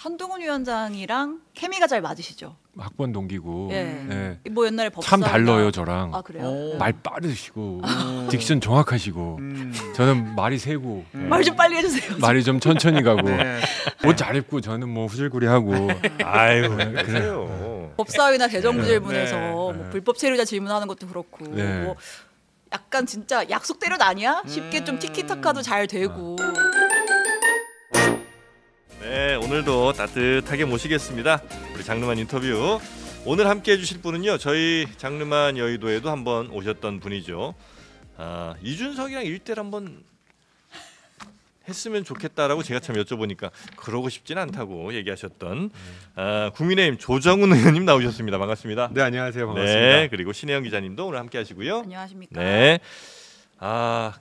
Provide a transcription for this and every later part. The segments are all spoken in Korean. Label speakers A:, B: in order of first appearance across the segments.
A: 한동훈 위원장이랑 케미가 잘 맞으시죠?
B: 학번 동기고.
A: 예. 뭐 옛날에
B: 참
A: 법사위나-
B: 달라요 저랑.
A: 아 그래요?
B: 말 빠르시고 딕션 정확하시고 저는 말이 세고
A: 말 좀 빨리 해주세요.
B: 말이 좀 천천히 가고
C: 네.
B: 옷 잘 입고 저는 뭐 후질구리하고.
D: 아유
B: 그래요.
D: 그래요.
A: 법사위나 대정부질문에서
C: 네.
A: 뭐 불법 체류자 질문하는 것도 그렇고
B: 네.
A: 뭐 약간 진짜 약속대로는 아니야? 쉽게 좀 티키타카도 잘 되고.
D: 네, 오늘도 따뜻하게 모시겠습니다. 우리 장르만 인터뷰. 오늘 함께 해주실 분은요, 저희 장르만 여의도에도 한번 오셨던 분이죠. 이준석이랑 일대를 한번 했으면 좋겠다라고 제가 참 여쭤보니까 그러고 싶진 않다고 얘기하셨던 국민의힘 조정훈 의원님 나오셨습니다. 반갑습니다.
B: 네 안녕하세요 반갑습니다.
D: 네, 그리고 신혜영 기자님도 오늘 함께 하시고요.
A: 안녕하십니까?
D: 네.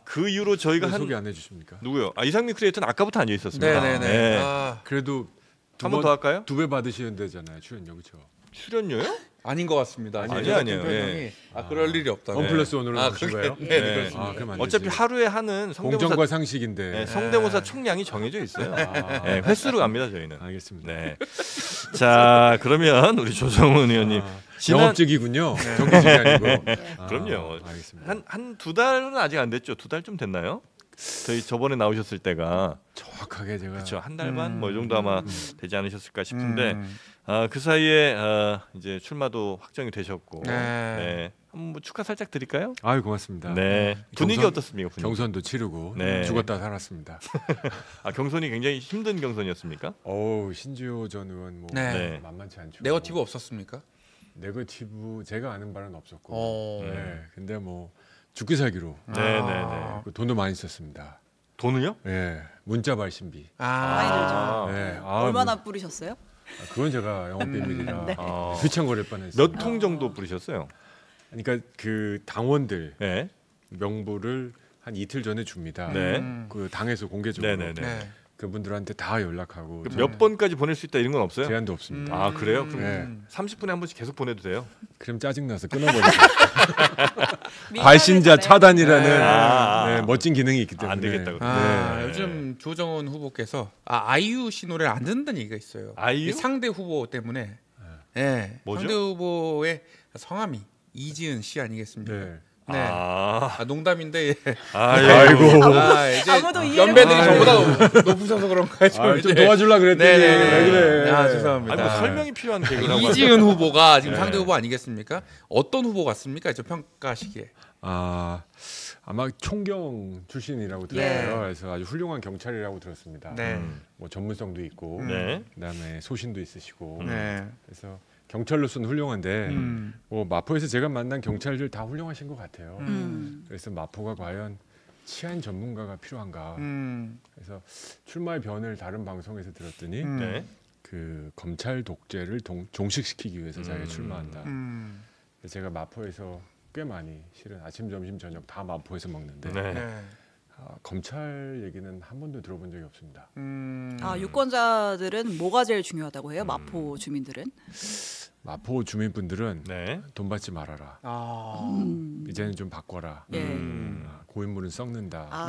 D: 그 이후로 저희가
B: 소개 안 해주십니까?
D: 누구요? 이상민 크리에이터는 아까부터 앉아 있었습니다.
C: 네네네.
D: 네.
B: 그래도
D: 한 번 더 할까요?
B: 2배 받으시는 데잖아요 출연료 그렇죠?
D: 출연료요?
C: 아닌 것 같습니다.
D: 아니에요.
C: 예. 그럴 일이 없다.
B: 원 플러스 원으로 나오신 거예요?
C: 네,
D: 네.
C: 그렇습니다.
B: 그럼 안
D: 어차피
B: 되지.
D: 하루에 하는
B: 공정과
D: 성대모사
B: 상식인데.
D: 네, 성대모사 총량이 정해져 있어요. 네, 횟수로 갑니다 저희는.
B: 알겠습니다.
D: 네. 자 그러면 우리 조정훈 의원님
B: 영업직이군요. 정규직이 아니고.
D: 그럼요.
B: 알겠습니다.
D: 한 두 달은 아직 안 됐죠. 두 달 좀 됐나요? 저희 저번에 나오셨을 때가
B: 정확하게 제가
D: 그렇죠 한 달 반 뭐 이 정도 아마 되지 않으셨을까 싶은데
C: 음.
D: 그 사이에 이제 출마도 확정이 되셨고
C: 네.
D: 네. 한번 뭐 축하 살짝 드릴까요?
B: 아유 고맙습니다.
D: 네. 분위기
B: 경선-
D: 어떻습니까? 분위기?
B: 경선도 치르고
D: 네.
B: 죽었다 살았습니다.
D: 경선이 굉장히 힘든 경선이었습니까?
B: 어우 신지호 전 의원 뭐
C: 네.
D: 네.
B: 만만치 않죠.
C: 네거티브 없었습니까?
B: 네거티브 제가 아는 바는 없었고.
C: 어.
B: 네. 근데 뭐 죽기 살기로
D: 네네네.
B: 그 돈도 많이 썼습니다.
D: 돈을요?
B: 예, 문자 발신비.
A: 많이 들죠.
B: 네,
A: 얼마나 뿌리셨어요?
B: 그건 제가 영업 비밀이라
A: 네.
B: 휘청거릴 뻔했어요.
D: 몇 통 정도 뿌리셨어요?
B: 그러니까 그 당원들
D: 네.
B: 명부를 한 이틀 전에 줍니다.
D: 네.
B: 그 당에서 공개적으로
D: 네네네.
C: 네.
B: 그분들한테 다 연락하고
D: 몇 번까지 보낼 수 있다 이런 건 없어요?
B: 제한도 없습니다.
D: 아 그래요? 그럼
B: 네.
D: 30분에 한 번씩 계속 보내도 돼요?
B: 그럼 짜증나서 끊어버리죠.
A: 민간을
B: 발신자
A: 잘해.
B: 차단이라는
D: 아.
B: 네, 멋진 기능이 있기 때문에
D: 안 되겠다, 그럼.
B: 네.
C: 요즘 조정훈 후보께서 아이유 씨 노래를 안 듣는다는 얘기가 있어요.
D: 아이유?
C: 이 상대 후보 때문에. 네.
D: 뭐죠?
C: 상대 후보의 성함이 이지은 씨 아니겠습니까?
B: 네.
C: 네. 농담인데.
B: 아이고.
C: 이제
A: 아무도 이해를
C: 연배들이
A: 못해요.
C: 저보다 높으셔서 그런가요?
B: 좀 도와주려 그랬더니
C: 네네네.
B: 왜 그래?
C: 죄송합니다.
D: 아니 뭐 설명이 필요한 개그라고
C: 이지은 후보가 지금
D: 네.
C: 상대 후보 아니겠습니까? 어떤 후보 같습니까? 저 평가시기에.
B: 아마 총경 출신이라고 들었어요. 그래서 아주 훌륭한 경찰이라고 들었습니다.
C: 네.
B: 뭐 전문성도 있고,
D: 네.
B: 그다음에 소신도 있으시고,
C: 네.
B: 그래서 경찰로서는 훌륭한데,
C: 음.
B: 뭐 마포에서 제가 만난 경찰들 다 훌륭하신 것 같아요.
A: 음.
B: 그래서 마포가 과연 치안 전문가가 필요한가? 그래서 출마의 변을 다른 방송에서 들었더니
D: 네.
B: 그 검찰 독재를 종식시키기 위해서 자기가 출마한다.
C: 음.
B: 그래서 제가 마포에서 꽤 많이 실은 아침, 점심, 저녁 다 마포에서 먹는데
D: 네.
C: 네.
B: 검찰 얘기는 한 번도 들어본 적이 없습니다.
A: 유권자들은 뭐가 제일 중요하다고 해요? 마포 주민들은?
B: 마포 주민분들은
D: 네.
B: 돈 받지 말아라. 이제는 좀 바꿔라.
A: 예.
B: 고인물은 썩는다.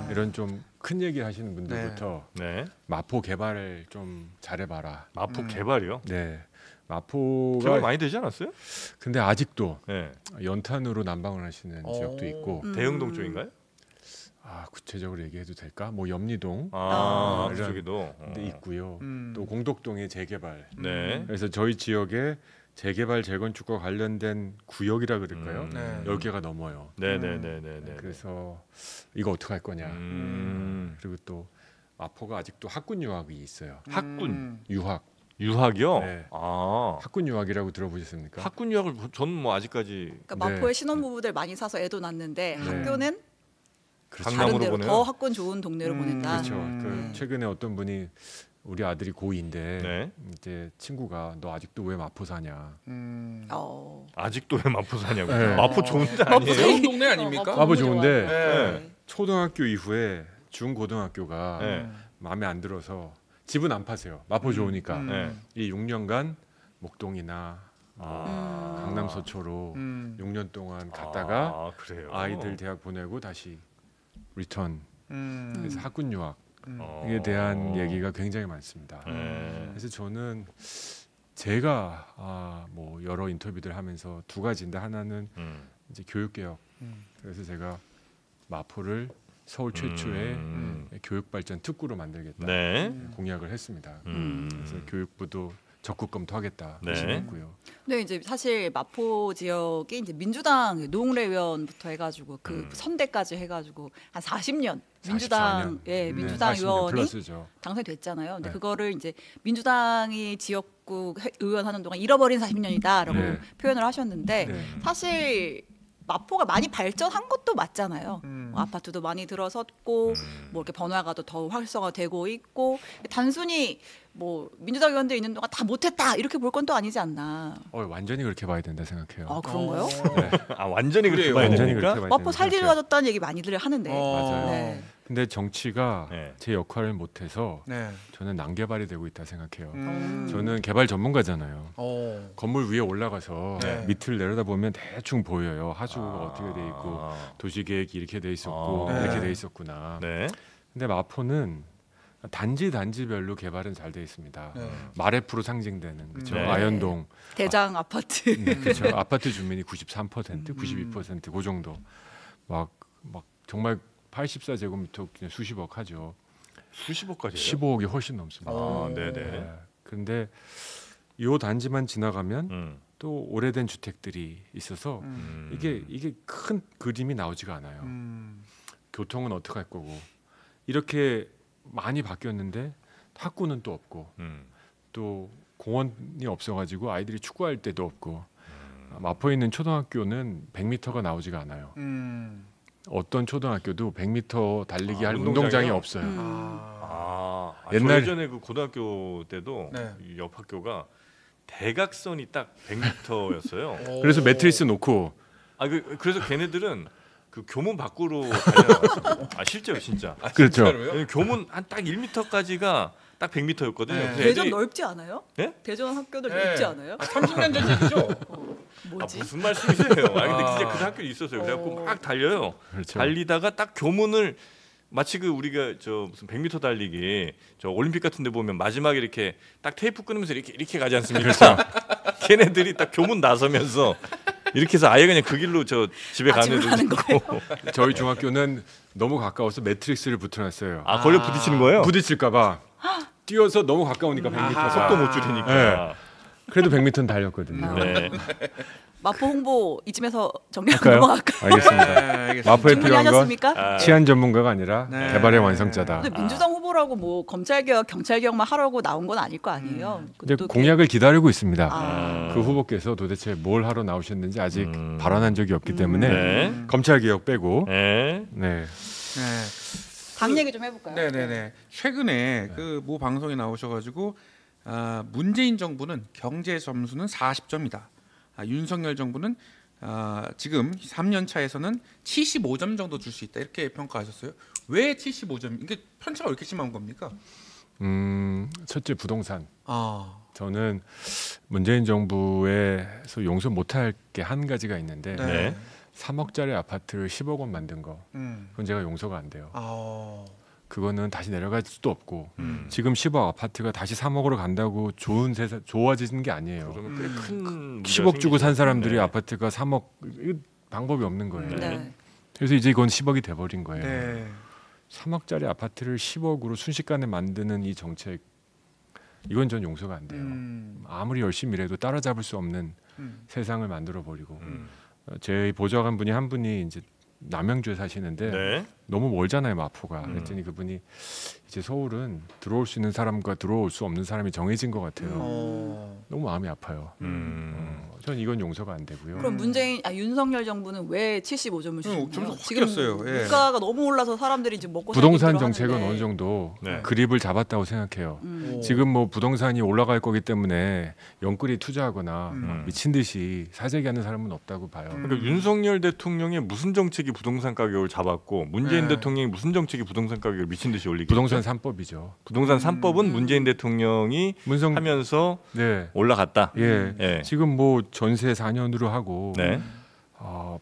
C: 네.
B: 이런 좀 큰 얘기 하시는 분들부터
D: 네.
B: 마포 개발을 좀 잘해봐라.
D: 마포 개발이요?
B: 네.
D: 개발
B: 마포가
D: 많이 되지 않았어요?
B: 근데 아직도
D: 네.
B: 연탄으로 난방을 하시는 지역도 있고
D: 대흥동 쪽인가요?
B: 구체적으로 얘기해도 될까? 뭐 염리동 이런
D: 그쪽에도.
B: 데 있고요. 또 공덕동의 재개발.
D: 네.
B: 그래서 저희 지역에 재개발 재건축과 관련된 구역이라 그럴까요?
C: 네.
B: 10개가 넘어요.
D: 네네네네.
B: 그래서 이거 어떻게 할 거냐.
D: 음.
B: 그리고 또 마포가 아직도 학군 유학이 있어요.
D: 학군
B: 유학.
D: 유학이요?
B: 네.
D: 아.
B: 학군 유학이라고 들어보셨습니까?
D: 학군 유학을 저는 뭐 아직까지
A: 그러니까
B: 네.
A: 마포에 신혼부부들 많이 사서 애도 낳는데 학교는
B: 그렇죠.
A: 다른
D: 강남으로
A: 데로
D: 보내요?
A: 더 학군 좋은 동네로 보낸다.
B: 그렇죠. 그 최근에 어떤 분이 우리 아들이 고2인데
D: 네.
B: 이제 친구가 너 아직도 왜 마포 사냐?
D: 아직도 왜 마포 사냐고.
B: 네.
D: 마포 좋은데 아니에요?
C: 좋은 동네 아닙니까?
B: 마포 좋은데
D: 네.
B: 초등학교 이후에 중고등학교가
D: 네.
B: 마음에 안 들어서 집은 안 파세요. 마포 좋으니까
D: 네.
B: 이 6년간 목동이나 강남 서초로 6년 동안 갔다가
D: 그래요.
B: 아이들 대학 보내고 다시 리턴. 그래서 학군 유학. 이에 대한 얘기가 굉장히 많습니다. 그래서 저는 제가 뭐 여러 인터뷰들 하면서 두 가지인데 하나는 이제 교육개혁. 그래서 제가 마포를 서울 최초의 교육발전 특구로 만들겠다
D: 네.
B: 공약을 했습니다. 그래서 교육부도 적극 검토하겠다
D: 네.
B: 하셨고요.
A: 근데 이제 사실 마포 지역이 이제 민주당 노웅래 의원부터 해가지고 그 선대까지 해가지고 한 40년 민주당
B: 44년.
A: 민주당
B: 40년
A: 의원이
B: 플러스죠.
A: 당선됐잖아요. 근데
B: 네.
A: 그거를 이제 민주당이 지역구 의원 하는 동안 잃어버린 40년이다라고
B: 네.
A: 표현을 하셨는데
B: 네.
A: 사실 마포가 많이 발전한 것도 맞잖아요. 뭐 아파트도 많이 들어섰고 뭐 이렇게 번화가도 더 활성화되고 있고 단순히 뭐 민주당 의원들 있는 동안 다 못했다 이렇게 볼 건 또 아니지 않나.
B: 완전히 그렇게 봐야 된다 생각해요.
A: 아 그런가요?
D: 아 완전히 그렇게
C: 그래요.
D: 봐야
B: 완전히
D: 됩니까?
B: 그렇게 봐야
A: 마포
B: 된다고
A: 살기
B: 생각해요.
A: 좋아졌다는 얘기 많이들 하는데.
B: 맞아요.
A: 네.
B: 근데 정치가
D: 네.
B: 제 역할을 못해서
C: 네.
B: 저는 난개발이 되고 있다 생각해요.
C: 음.
B: 저는 개발 전문가잖아요.
C: 어.
B: 건물 위에 올라가서
C: 네.
B: 밑을 내려다보면 대충 보여요. 하수구가 어떻게 돼 있고 도시계획이 이렇게 돼 있었고
D: 아.
B: 이렇게
C: 네.
B: 돼 있었구나.
D: 네.
B: 근데 마포는 단지별로 개발은 잘 돼 있습니다.
C: 네.
B: 마레프로 상징되는 그렇죠.
D: 네.
B: 아현동
A: 대장 아파트.
B: 그렇죠. 아파트 주민이 93%, 92%, 그 정도. 막 정말 84제곱미터 그냥 수십억 하죠.
D: 수십억까지.
B: 15억이 훨씬 넘습니다.
D: 아, 네네.
B: 네. 그런데 이 단지만 지나가면
D: 음.
B: 또 오래된 주택들이 있어서 이게 큰 그림이 나오지가 않아요. 교통은 어떻게 할 거고 이렇게 많이 바뀌었는데 학구는 또 없고 또 공원이 없어가지고 아이들이 축구할 때도 없고 마포에 있는 초등학교는 100m가 나오지가 않아요. 어떤 초등학교도 100m 달리기 할
D: 운동장이요?
B: 운동장이 없어요.
D: 옛날
B: 옛날-
D: 예전에 그 고등학교 때도
C: 네.
D: 이옆 학교가 대각선이 딱 100m였어요.
B: 그래서 매트리스 놓고
D: 그래서 걔네들은 그 교문 밖으로 달려나갔어요. 실제로 진짜.
B: 그렇죠.
D: 왜냐면 교문 한 딱 1m까지가 딱 100m였거든요.
C: 네.
A: 대전 넓지 않아요?
D: 네?
A: 대전 학교들
C: 네.
A: 넓지 않아요?
C: 30년 전 얘기죠.
A: 뭐지?
D: 무슨 말씀이세요? 근데 진짜 그 학교 있었어요. 그래갖고 막 달려요.
B: 그렇죠.
D: 달리다가 딱 교문을 마치 그 우리가 저 무슨 100m 달리기 저 올림픽 같은데 보면 마지막에 이렇게 딱 테이프 끊으면서 이렇게 가지 않습니까? 걔네들이 딱 교문 나서면서 이렇게 해서 아예 그냥 그 길로 저 집에 가는
A: 집으로 가는
D: 애들도 있고.
B: 저희 중학교는 너무 가까워서 매트릭스를 붙여놨어요.
D: 걸려 부딪히는 거예요?
B: 부딪힐까봐 뛰어서 너무 가까우니까 100m가
D: 속도 못 줄이니까.
B: 그래도 100m는 달렸거든요.
D: 네.
A: 마포 홍보 이쯤에서 정리하고
B: 할까요?
A: 넘어갈까요?
B: 알겠습니다.
C: 알겠습니다.
B: 마포에
A: 충분히
B: 필요한 건
A: 하셨습니까?
B: 치안 전문가가 아니라
C: 네.
B: 개발의 완성자다.
A: 근데 민주당 후보라고 뭐 검찰개혁, 경찰개혁만 하라고 나온 건 아닐 거 아니에요.
B: 이제
A: 또
B: 공약을 기다리고 있습니다.
A: 아.
B: 그 후보께서 도대체 뭘 하러 나오셨는지 아직 발언한 적이 없기 때문에
D: 네.
B: 검찰 개혁 빼고
D: 네.
B: 네.
C: 네.
A: 당 얘기 좀 해볼까요?
C: 네네네. 최근에 그 모 방송에 나오셔가지고 문재인 정부는 경제 점수는 40점이다. 윤석열 정부는 지금 3년 차에서는 75점 정도 줄 수 있다 이렇게 평가하셨어요. 왜 75점? 이게 편차가 왜 이렇게 심한 겁니까?
B: 첫째 부동산.
C: 아,
B: 저는 문재인 정부에서 용서 못할 게 한 가지가 있는데
D: 네.
B: 3억짜리 아파트를 10억 원 만든 거 그건 제가 용서가 안 돼요. 그거는 다시 내려갈 수도 없고 지금 10억 아파트가 다시 3억으로 간다고 좋아지는 게 아니에요.
D: 그러면 꽤큰
B: 10억 주고 산 사람들이
D: 네.
B: 아파트가 3억 이거 방법이 없는 거예요.
A: 네.
B: 그래서 이제 이건 10억이 돼버린 거예요.
C: 네.
B: 3억짜리 아파트를 10억으로 순식간에 만드는 이 정책 이건 전 용서가 안 돼요. 아무리 열심히 일해도 따라잡을 수 없는 세상을 만들어 버리고 제 보좌관 분이 한 분이 이제 남양주에 사시는데
D: 네.
B: 너무 멀잖아요 마포가. 그랬더니 그분이 이제 서울은 들어올 수 있는 사람과 들어올 수 없는 사람이 정해진 것 같아요. 너무 마음이 아파요. 전 이건 용서가 안 되고요.
A: 그럼 윤석열 정부는 왜 75점을 주는
C: 점수
A: 거예요?
C: 확
A: 지금
C: 뛰었어요. 예.
A: 물가가 너무 올라서 사람들이 지금 먹고
B: 부동산
A: 살기
B: 정책은
A: 힘들어하는데.
B: 어느 정도
D: 네.
B: 그립을 잡았다고 생각해요. 지금 뭐 부동산이 올라갈 거기 때문에 영끌이 투자하거나 막 미친 듯이 사재기 하는 사람은 없다고 봐요.
D: 그러니까 윤석열 대통령의 무슨 정책이 부동산 가격을 잡았고 문재인
C: 네.
D: 대통령이 무슨 정책이 부동산 가격을 미친 듯이 올리게
B: 부동산 3법이죠.
D: 부동산 3법은 문재인 대통령이
B: 문성
D: 하면서
B: 네.
D: 올라갔다.
B: 예.
D: 예.
B: 지금 뭐 전세 4년으로 하고
D: 네.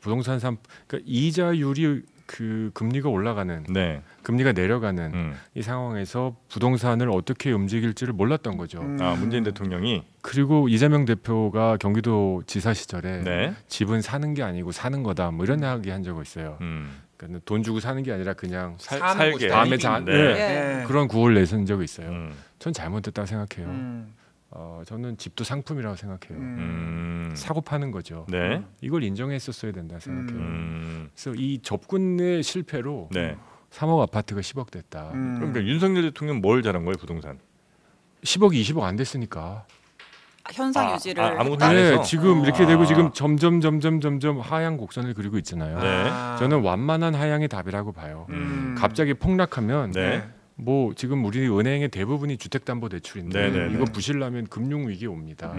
B: 부동산 3 그러니까 이자율이 그 금리가 올라가는,
D: 네.
B: 금리가 내려가는 이 상황에서 부동산을 어떻게 움직일지를 몰랐던 거죠.
D: 아, 문재인 대통령이.
B: 그리고 이재명 대표가 경기도 지사 시절에
D: 네.
B: 집은 사는 게 아니고 사는 거다 뭐 이런 이야기 한 적이 있어요. 그러니까 돈 주고 사는 게 아니라 그냥
D: 살게.
B: 다음에
D: 네.
A: 예.
B: 그런 구호를 내세운 적이 있어요. 전 잘못됐다고 생각해요.
C: 음.
B: 저는 집도 상품이라고 생각해요.
C: 음.
B: 사고 파는 거죠.
D: 네.
B: 이걸 인정했었어야 된다 생각해요.
D: 음.
B: 그래서 이 접근의 실패로
D: 네.
B: 3억 아파트가 10억 됐다.
D: 그러니까 윤석열 대통령 뭘 잘한 거예요, 부동산?
B: 10억, 20억 안 됐으니까.
A: 현상 유지를
D: 아무것도 안
B: 네,
D: 해서?
B: 지금 이렇게 되고 지금 점점 하향 곡선을 그리고 있잖아요.
D: 네.
B: 저는 완만한 하향이 답이라고 봐요. 갑자기 폭락하면
D: 네.
B: 뭐 지금 우리 은행의 대부분이 주택담보대출인데
D: 네네네.
B: 이거 부실나면 금융위기 옵니다.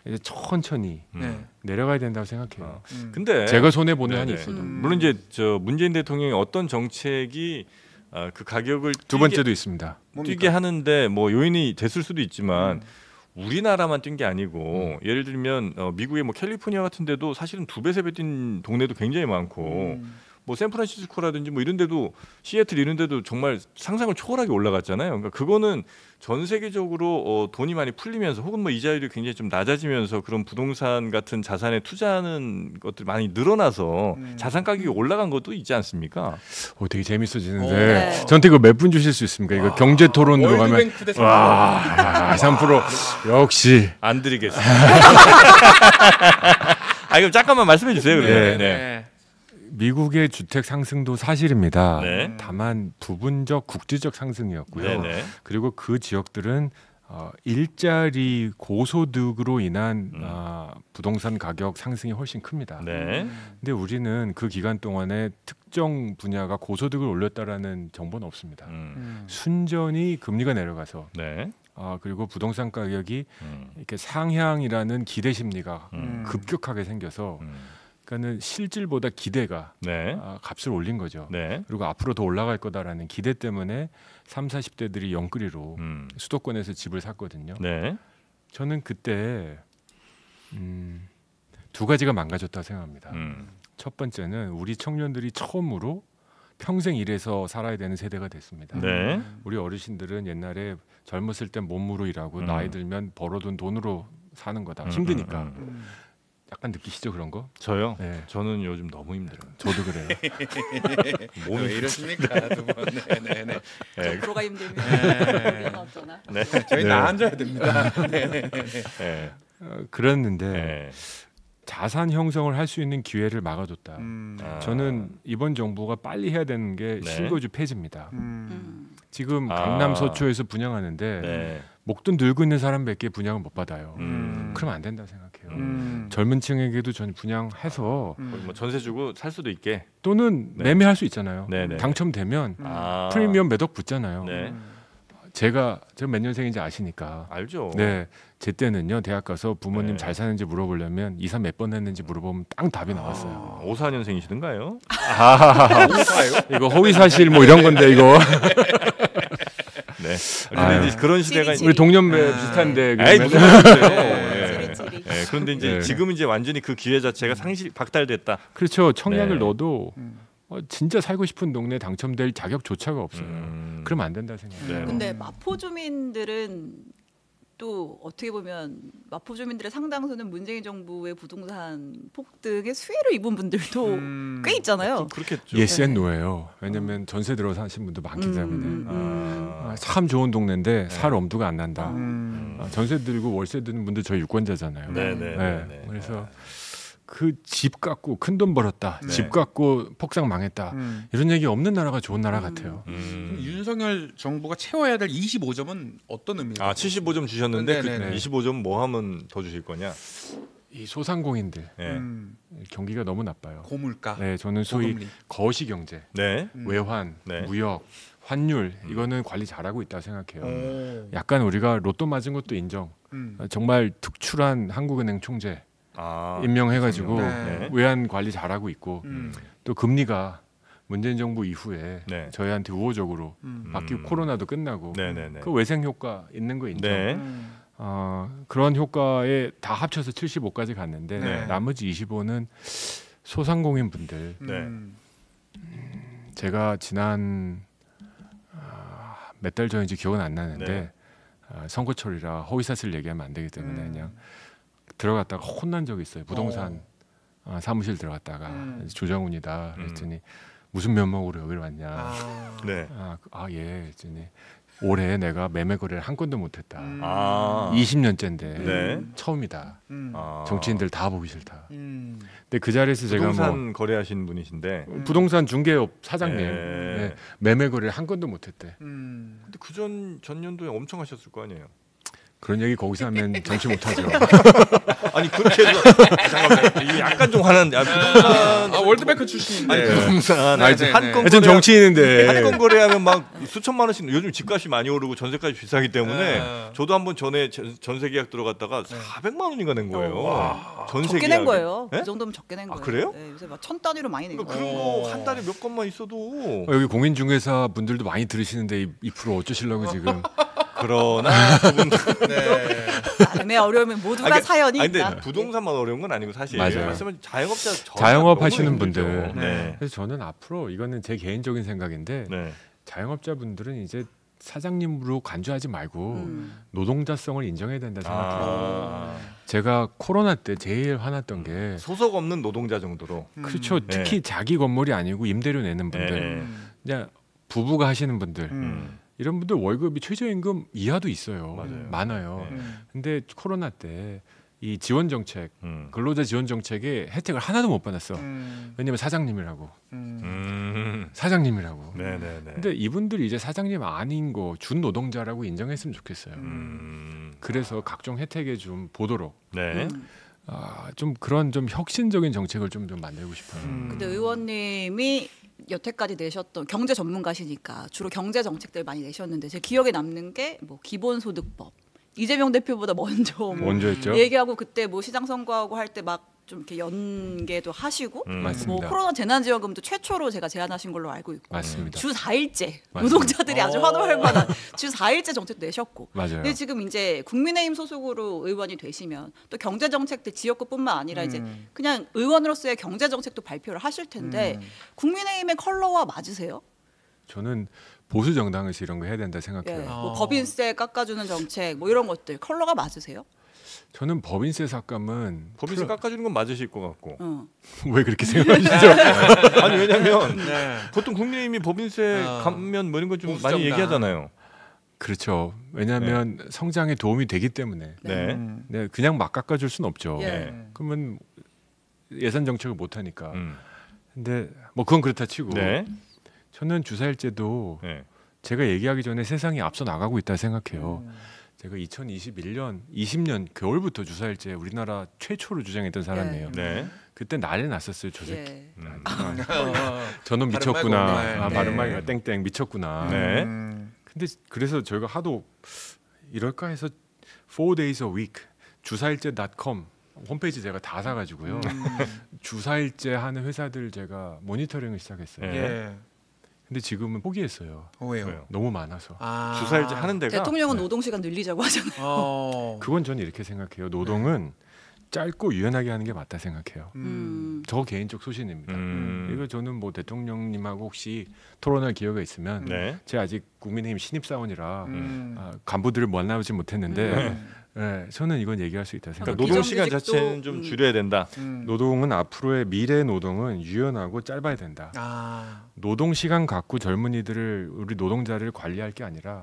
B: 이제 천천히
C: 네.
B: 내려가야 된다고 생각해요.
D: 근데
B: 제가 손해 보는 한이
D: 네네.
B: 있어도
D: 물론 이제 저 문재인 대통령이 어떤 정책이 그 가격을
B: 두 번째도 있습니다.
D: 뛰게 하는데 뭐 요인이 됐을 수도 있지만 우리나라만 뛴 게 아니고 예를 들면 미국의 뭐 캘리포니아 같은 데도 사실은 2배 3배 뛴 동네도 굉장히 많고 뭐 샌프란시스코라든지 뭐 이런 데도 시애틀 이런 데도 정말 상상을 초월하게 올라갔잖아요. 그러니까 그거는 전 세계적으로 돈이 많이 풀리면서 혹은 뭐 이자율이 굉장히 좀 낮아지면서 그런 부동산 같은 자산에 투자하는 것들이 많이 늘어나서 자산 가격이 올라간 것도 있지 않습니까?
B: 되게 재밌어지는데
A: 네.
B: 저한테 이거 몇 분 주실 수 있습니까? 이거 경제 토론으로 가면
C: 월드뱅크 대
B: 와 3% 역시
D: 안 드리겠습니다. 아 그럼 잠깐만 말씀해 주세요. 그러면.
B: 네. 미국의 주택 상승도 사실입니다.
D: 네.
B: 다만 부분적 국지적 상승이었고요.
D: 네네.
B: 그리고 그 지역들은 일자리 고소득으로 인한 부동산 가격 상승이 훨씬 큽니다.
D: 네.
B: 근데 우리는 그 기간 동안에 특정 분야가 고소득을 올렸다라는 정보는 없습니다. 순전히 금리가 내려가서
D: 네.
B: 그리고 부동산 가격이 이렇게 상향이라는 기대 심리가 급격하게 생겨서 그러니까는 실질보다 기대가
D: 네.
B: 값을 올린 거죠.
D: 네.
B: 그리고 앞으로 더 올라갈 거다라는 기대 때문에 30, 40대들이 영끌이로 수도권에서 집을 샀거든요.
D: 네.
B: 저는 그때 두 가지가 망가졌다고 생각합니다. 첫 번째는 우리 청년들이 처음으로 평생 일해서 살아야 되는 세대가 됐습니다.
D: 네.
B: 우리 어르신들은 옛날에 젊었을 땐 몸으로 일하고 나이 들면 벌어둔 돈으로 사는 거다. 힘드니까. 약간 느끼시죠 그런 거?
D: 저요?
B: 네.
D: 저는 요즘 너무 힘들어요.
B: 저도 그래요.
D: 몸이
C: 왜 이러십니까 두 분? 네네네.
D: 네.
A: 프로가 힘들면
C: 네.
A: 우리는 어쩌나.
D: 네.
C: 저희
B: 네.
C: 나 앉아야 됩니다. 네네네.
D: 네.
B: 그랬는데
D: 네.
B: 자산 형성을 할 수 있는 기회를 막아줬다. 저는 이번 정부가 빨리 해야 되는 게
D: 네.
B: 실거주 폐지입니다. 지금
D: 아.
B: 강남 서초에서 분양하는데
D: 네.
B: 목돈 들고 있는 사람밖에 분양을 못 받아요. 그럼 안 된다 생각해요. 젊은 층에게도 전 분양해서
D: 뭐 전세 주고 살 수도 있게.
B: 또는
D: 네.
B: 매매할 수 있잖아요.
D: 네네.
B: 당첨되면
D: 아.
B: 프리미엄 몇 억 붙잖아요.
D: 네.
B: 제가 몇 년생인지 아시니까.
D: 알죠.
B: 네, 제 때는요 대학 가서 부모님
D: 네.
B: 잘 사는지 물어보려면 이사 몇 번 했는지 물어보면 딱 답이 나왔어요.
D: 54년생이시던가요?
B: 이거 허위 사실 뭐 이런 건데 이거
D: 네.
B: 아유.
D: 근데 이제 그런 시대가
A: 찌릿찌릿.
B: 우리 동년배 비슷한데
D: 에이
B: 그러면은-
D: 무슨 말이에요?
A: 찌릿찌릿.
D: 네. 그런데 이제
B: 네.
D: 지금은 이제 완전히 그 기회 자체가 박탈됐다.
B: 그렇죠. 청약을
D: 네.
B: 넣어도 진짜 살고 싶은 동네에 당첨될 자격조차가 없어요. 그러면 안 된다 생각해요.
D: 네.
A: 근데 마포 주민들은 또 어떻게 보면 마포 주민들의 상당수는 문재인 정부의 부동산 폭등에 수혜를 입은 분들도 꽤 있잖아요.
D: 그렇겠죠.
B: 예스 앤 노예요. 왜냐면 전세 들어 사신 분도 많기 때문에 참 좋은 동네인데 살 엄두가 안 난다. 전세 들고 월세 드는 분들 저희 유권자잖아요.
D: 네네.
B: 네. 그래서 그 집 갖고 큰 돈 벌었다.
D: 네.
B: 집 갖고 폭삭 망했다. 이런 얘기 없는 나라가 좋은 나라 같아요.
C: 윤석열 정부가 채워야 될 25점은 어떤 의미예요?
D: 아 75점 주셨는데 그
C: 네네네.
D: 25점 뭐 하면 더 주실 거냐?
B: 이 소상공인들
D: 네.
B: 경기가 너무 나빠요.
C: 고물가,
B: 네, 저는 소위
C: 고금리.
B: 거시 경제,
D: 네.
B: 외환,
D: 네.
B: 무역, 환율 이거는 관리 잘하고 있다고 생각해요.
C: 오.
B: 약간 우리가 로또 맞은 것도 인정. 정말 특출한 한국은행 총재
D: 아.
B: 임명해가지고
C: 네.
B: 외환 관리 잘하고 있고 또 금리가 문재인 정부 이후에
D: 네.
B: 저희한테 우호적으로 바뀌고 코로나도 끝나고
D: 네네네.
B: 그 외생 효과 있는 거 인정.
D: 네.
B: 그런 효과에 다 합쳐서 75까지 갔는데
C: 네.
B: 나머지 25는 소상공인 분들
D: 네.
B: 제가 지난 몇 달 전인지 기억은 안 나는데
D: 네.
B: 선거철이라 허위사실 얘기하면 안 되기 때문에 그냥 들어갔다가 혼난 적이 있어요. 부동산 사무실 들어갔다가 조정훈이다 그랬더니 무슨 면목으로 여기를 왔냐.
D: 네.
B: 예. 그랬더니 올해 내가 매매 거래를 한 건도 못했다. 20년째인데
D: 네.
B: 처음이다.
D: 아.
B: 정치인들 다 보기 싫다. 근데 그 자리에서 제가
D: 부동산 거래하시는 분이신데
B: 부동산 중개업 사장님
D: 네.
B: 매매 거래를 한 건도 못했대.
D: 근데 그 전년도에 엄청 하셨을 거 아니에요.
B: 그런 얘기 거기서 하면 정치 못하죠.
D: 아니 그렇게 해서 잠깐만 이게 약간 좀 화난데 부동산
C: 월드뱅크 출신인데.
D: 아니 부동산
C: 네, 네,
D: 한건
B: 전 정치인인데
D: 한건 거래하면 막 수천만 원씩 요즘 집값이 많이 오르고 전세값이 비싸기 때문에
C: 네.
D: 저도 한번 전에 전세 계약 들어갔다가 400만 원인가 낸 거예요. 전세
A: 적게
D: 계약
A: 낸 거예요.
D: 네?
A: 그 정도면 적게 낸 거예요.
D: 그래요?
A: 네, 요새 막 1000단위로 많이 낸
D: 그러니까
A: 거예요.
D: 그런 거 한 달에 몇 건만 있어도
B: 여기 공인중개사 분들도 많이 들으시는데 이 프로 어쩌시려고 지금.
D: 그러나 그분들
C: 네.
A: 매매 어려우면 모두가
D: 아니,
A: 사연이
D: 아니, 근데
A: 있다.
D: 부동산만 어려운 건 아니고 사실
B: 맞아요.
D: 말씀은 자영업자
B: 자영업
D: 너무
B: 하시는
D: 힘들죠.
B: 분들.
D: 네.
B: 그래서 저는 앞으로 이거는 제 개인적인 생각인데
D: 네.
B: 자영업자분들은 이제 사장님으로 간주하지 말고 노동자성을 인정해야 된다 생각해요. 제가 코로나 때 제일 화났던 게
D: 소속 없는 노동자 정도로.
B: 그렇죠. 특히 자기 건물이 아니고 임대료 내는 분들,
D: 네.
B: 그냥 부부가 하시는 분들
D: 음.
B: 이런 분들 월급이 최저임금 이하도 있어요.
D: 맞아요.
B: 많아요.
D: 네.
B: 근데 코로나 때 이 지원 정책,
D: 음.
B: 근로자 지원 정책에 혜택을 하나도 못 받았어. 왜냐면 사장님이라고. 사장님이라고.
D: 네네네.
B: 근데 이분들이 이제 사장님 아닌 거 준 노동자라고 인정했으면 좋겠어요. 그래서 각종 혜택에 좀 보도록
D: 네.
B: 좀 그런 좀 혁신적인 정책을 좀 만들고 싶어요.
A: 근데 의원님이 여태까지 내셨던 경제 전문가시니까 주로 경제 정책들 많이 내셨는데 제 기억에 남는 게 뭐 기본소득법 이재명 대표보다 먼저 뭐
B: 먼저 했죠.
A: 얘기하고 그때 뭐 시장 선거하고 할 때 막 좀 이렇게 연계도 하시고 뭐
B: 맞습니다.
A: 코로나 재난지원금도 최초로 제가 제안하신 걸로 알고 있고
B: 맞습니다.
A: 주 4일제
B: 맞습니다.
A: 노동자들이 아주 환호할 만한 주 4일제 정책도 내셨고
B: 맞아요.
A: 근데 지금 이제 국민의힘 소속으로 의원이 되시면 또 경제 정책들 지역구뿐만 아니라 이제 그냥 의원으로서의 경제 정책도 발표를 하실 텐데 국민의힘의 컬러와 맞으세요?
B: 저는 보수 정당에서 이런 거 해야 된다
A: 예,
B: 생각해요.
A: 뭐 법인세 깎아주는 정책 뭐 이런 것들 컬러가 맞으세요?
B: 저는 법인세 삭감은
D: 법인세 깎아주는 건 맞으실 것 같고.
B: 왜 그렇게 생각하시죠?
D: 아니 왜냐면
C: 네.
D: 보통 국민의힘이 법인세 감면 뭐 이런 거 좀 많이
C: 보수정당.
D: 얘기하잖아요.
B: 그렇죠. 왜냐하면 성장에 도움이 되기 때문에
D: 네.
B: 네, 그냥 막 깎아줄 수는 없죠.
A: 예.
B: 그러면 예산 정책을 못 하니까.
D: 음.
B: 근데 뭐 그건 그렇다 치고
D: 네.
B: 저는 주사일제도
D: 네.
B: 제가 얘기하기 전에 세상이 앞서 나가고 있다 생각해요. 제가 2021년 20년 겨울부터 주사일제 우리나라 최초로 주장했던 사람이에요.
D: 네.
B: 그때 난리 났었어요. 저 새끼.
A: 예.
B: 저놈
C: 발음
B: 미쳤구나.
C: 말고, 네.
B: 발음
C: 네.
B: 말고 땡땡 미쳤구나.
D: 네.
B: 근데 그래서 저희가 하도 이럴까 해서 4 days a week 주사일제.com 홈페이지 제가 다 사가지고요. 주사일제 하는 회사들 제가 모니터링을 시작했어요.
D: 네.
C: 예.
B: 근데 지금은 포기했어요.
C: 왜요?
D: 왜요?
B: 너무 많아서.
D: 주사일제 하는 데가
A: 대통령은 노동시간 늘리자고 하잖아요.
B: 그건 저는 이렇게 생각해요. 노동은 짧고 유연하게 하는 게 맞다 생각해요. 저 개인적 소신입니다. 이거 저는 뭐 대통령님하고 혹시 토론할 기회가 있으면
D: 네.
B: 제가 아직 국민의힘 신입 사원이라 간부들을 만나보지 못했는데 네, 저는 이건 얘기할 수 있다
D: 그러니까
B: 생각해요.
D: 노동 시간
A: 비정규직도,
D: 자체는 좀 줄여야 된다.
B: 노동은 앞으로의 미래 노동은 유연하고 짧아야 된다. 노동 시간 갖고 젊은이들을 우리 노동자를 관리할 게 아니라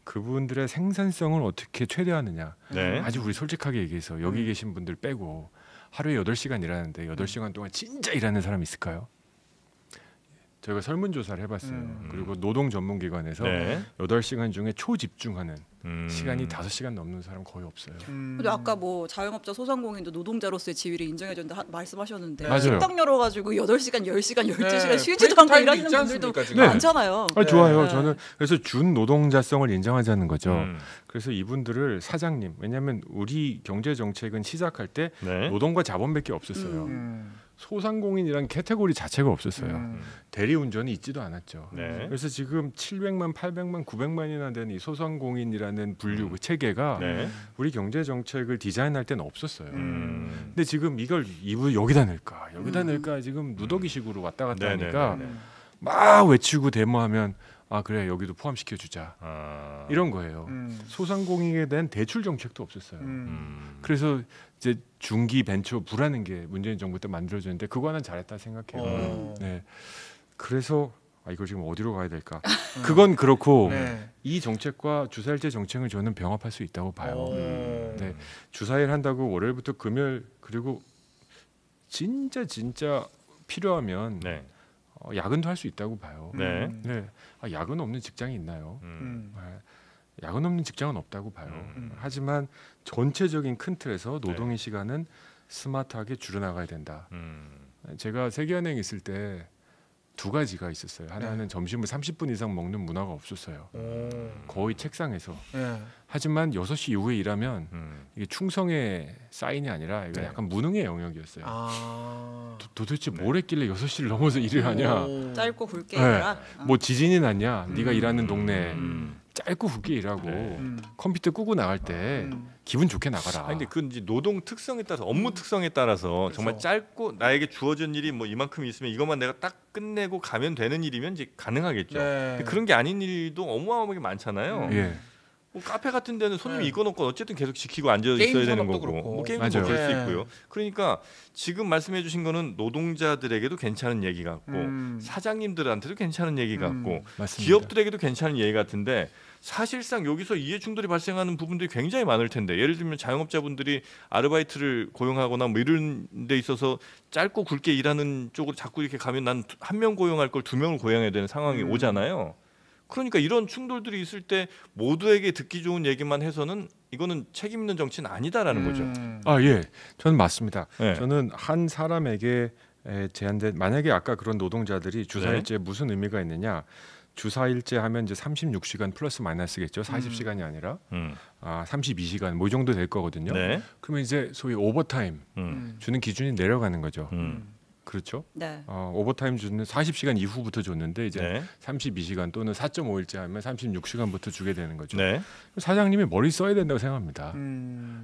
B: 그분들의 생산성을 어떻게 최대화하느냐.
D: 네.
B: 아주 우리 솔직하게 얘기해서 여기 계신 분들 빼고 하루에 8시간 일하는데 8시간 동안 진짜 일하는 사람이 있을까요? 저희가 설문조사를 해봤어요. 그리고 노동 전문기관에서
D: 네.
B: 8시간 중에 초집중하는 시간이
D: 음.
B: 5시간 넘는 사람 거의 없어요.
A: 근데 아까 뭐 자영업자 소상공인도 노동자로서의 지위를 인정해준다 말씀하셨는데
B: 맞아요.
A: 식당 열어가지고 8시간, 10시간, 12시간
C: 네.
A: 쉬지도 않고
C: 브레이크
A: 일하시는
C: 타임도
A: 분들도
C: 있지 않습니까, 지금?
A: 많잖아요.
B: 좋아요.
A: 네.
B: 저는 그래서 준 노동자성을 인정하자는 거죠.
D: 음.
B: 그래서 이분들을 사장님, 왜냐하면 우리 경제 정책은 시작할 때
D: 네.
B: 노동과 자본밖에 없었어요. 소상공인이란 카테고리 자체가 없었어요. 대리운전이 있지도 않았죠.
D: 네.
B: 그래서 지금 700만, 800만, 900만이나 되는 이 소상공인이라는 분류 그 체계가
D: 네.
B: 우리 경제 정책을 디자인할 때는 없었어요. 근데 지금 이걸 여기다 넣을까, 여기다 넣을까 지금 누더기식으로 왔다 갔다
D: 네네네.
B: 하니까 막 외치고 데모하면 아 그래 여기도 포함시켜 주자 이런 거예요. 소상공인에 대한 대출 정책도 없었어요. 그래서 이제 중기 벤처 부라는 게 문재인 정부 때 만들어졌는데 그거는 잘했다 생각해요. 네. 그래서 이걸 지금 어디로 가야 될까? 그건 그렇고
C: 네.
B: 이 정책과 주사일제 정책을 저는 병합할 수 있다고 봐요. 네. 주사일 한다고 월요일부터 금요일 그리고 진짜 필요하면
D: 네.
B: 야근도 할 수 있다고 봐요.
D: 네.
B: 네. 야근 없는 직장이 있나요? 네. 야근 없는 직장은 없다고 봐요. 하지만 전체적인 큰 틀에서 노동의 시간은 스마트하게 줄여나가야 된다. 제가 세계은행 있을 때 두 가지가 있었어요. 하나는 점심을 30분 이상 먹는 문화가 없었어요. 거의 책상에서. 하지만 6시 이후에 일하면 이게 충성의 사인이 아니라 이게 약간 무능의 영역이었어요. 도대체 뭘 했길래 6시를 넘어서 일을 하냐.
A: 짧고 굵게
B: 네.
A: 일하라.
B: 뭐 지진이 났냐. 네가 일하는 동네 짧고 굵게 일하고 컴퓨터 끄고 나갈 때 기분 좋게 나가라.
D: 근데 그 이제 노동 특성에 따라서 업무 특성에 따라서 정말 짧고 나에게 주어진 일이 뭐 이만큼 있으면 이것만 내가 딱 끝내고 가면 되는 일이면 이제 가능하겠죠. 근데 그런 게 아닌 일도 어마어마하게 많잖아요.
B: 예.
D: 뭐 카페 같은 데는 손님이 있건 없건 어쨌든 계속 지키고 앉아 있어야 되는 거고,
C: 그렇고.
D: 뭐 게임도
B: 맞아요.
D: 그럴 수 있고요. 그러니까 지금 말씀해주신 거는 노동자들에게도 괜찮은 얘기 같고 사장님들한테도 괜찮은 얘기 같고
B: 맞습니다.
D: 기업들에게도 괜찮은 얘기 같은데 사실상 여기서 이해 충돌이 발생하는 부분들이 굉장히 많을 텐데 예를 들면 자영업자분들이 아르바이트를 고용하거나 뭐 이런 데 있어서 짧고 굵게 일하는 쪽으로 자꾸 이렇게 가면 난 한 명 고용할 걸 2명을 고용해야 되는 상황이 오잖아요. 그러니까 이런 충돌들이 있을 때 모두에게 듣기 좋은 얘기만 해서는 이거는 책임 있는 정치는 아니다라는 거죠.
B: 예, 저는 맞습니다.
D: 네.
B: 저는 한 사람에게 제한된 만약에 아까 그런 노동자들이 주사일제 무슨 의미가 있느냐? 주사일제 하면 이제 36시간 플러스 마이너스겠죠. 40시간이 아니라 32시간 뭐 이 정도 될 거거든요.
D: 네.
B: 그러면 이제 소위 오버타임 주는 기준이 내려가는 거죠. 그렇죠?
A: 네.
B: 오버타임 주는 40시간 이후부터 줬는데 이제
D: 네.
B: 32시간 또는 4.5일째 하면 36시간부터 주게 되는 거죠.
D: 네.
B: 사장님이 머리 써야 된다고 생각합니다.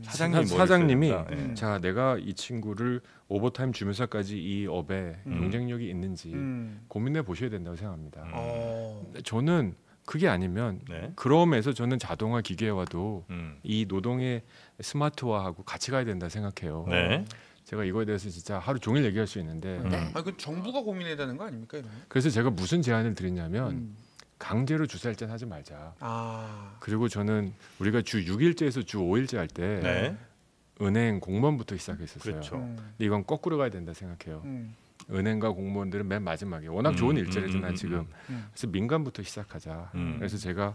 B: 사장님이
D: 네.
B: 자 내가 이 친구를 오버타임 주면서까지 이 업에 경쟁력이 있는지 고민해 보셔야 된다고 생각합니다. 저는 그게 아니면
D: 네.
B: 그럼에서 저는 자동화 기계화도 이 노동의 스마트화하고 같이 가야 된다 생각해요.
D: 네.
B: 제가 이거에 대해서 진짜 하루 종일 얘기할 수 있는데
A: 네.
C: 그 정부가 고민해야 되는 거 아닙니까? 이러면?
B: 그래서 제가 무슨 제안을 드리냐면 강제로 주사일제는 하지 말자. 그리고 저는 우리가 주 6일제에서 주 5일제 할 때
D: 네.
B: 은행 공무원부터 시작했었어요.
D: 그렇죠.
B: 근데 이건 거꾸로 가야 된다 생각해요. 은행과 공무원들은 맨 마지막에 워낙 좋은 일자리잖아요 지금. 그래서 민간부터 시작하자. 그래서 제가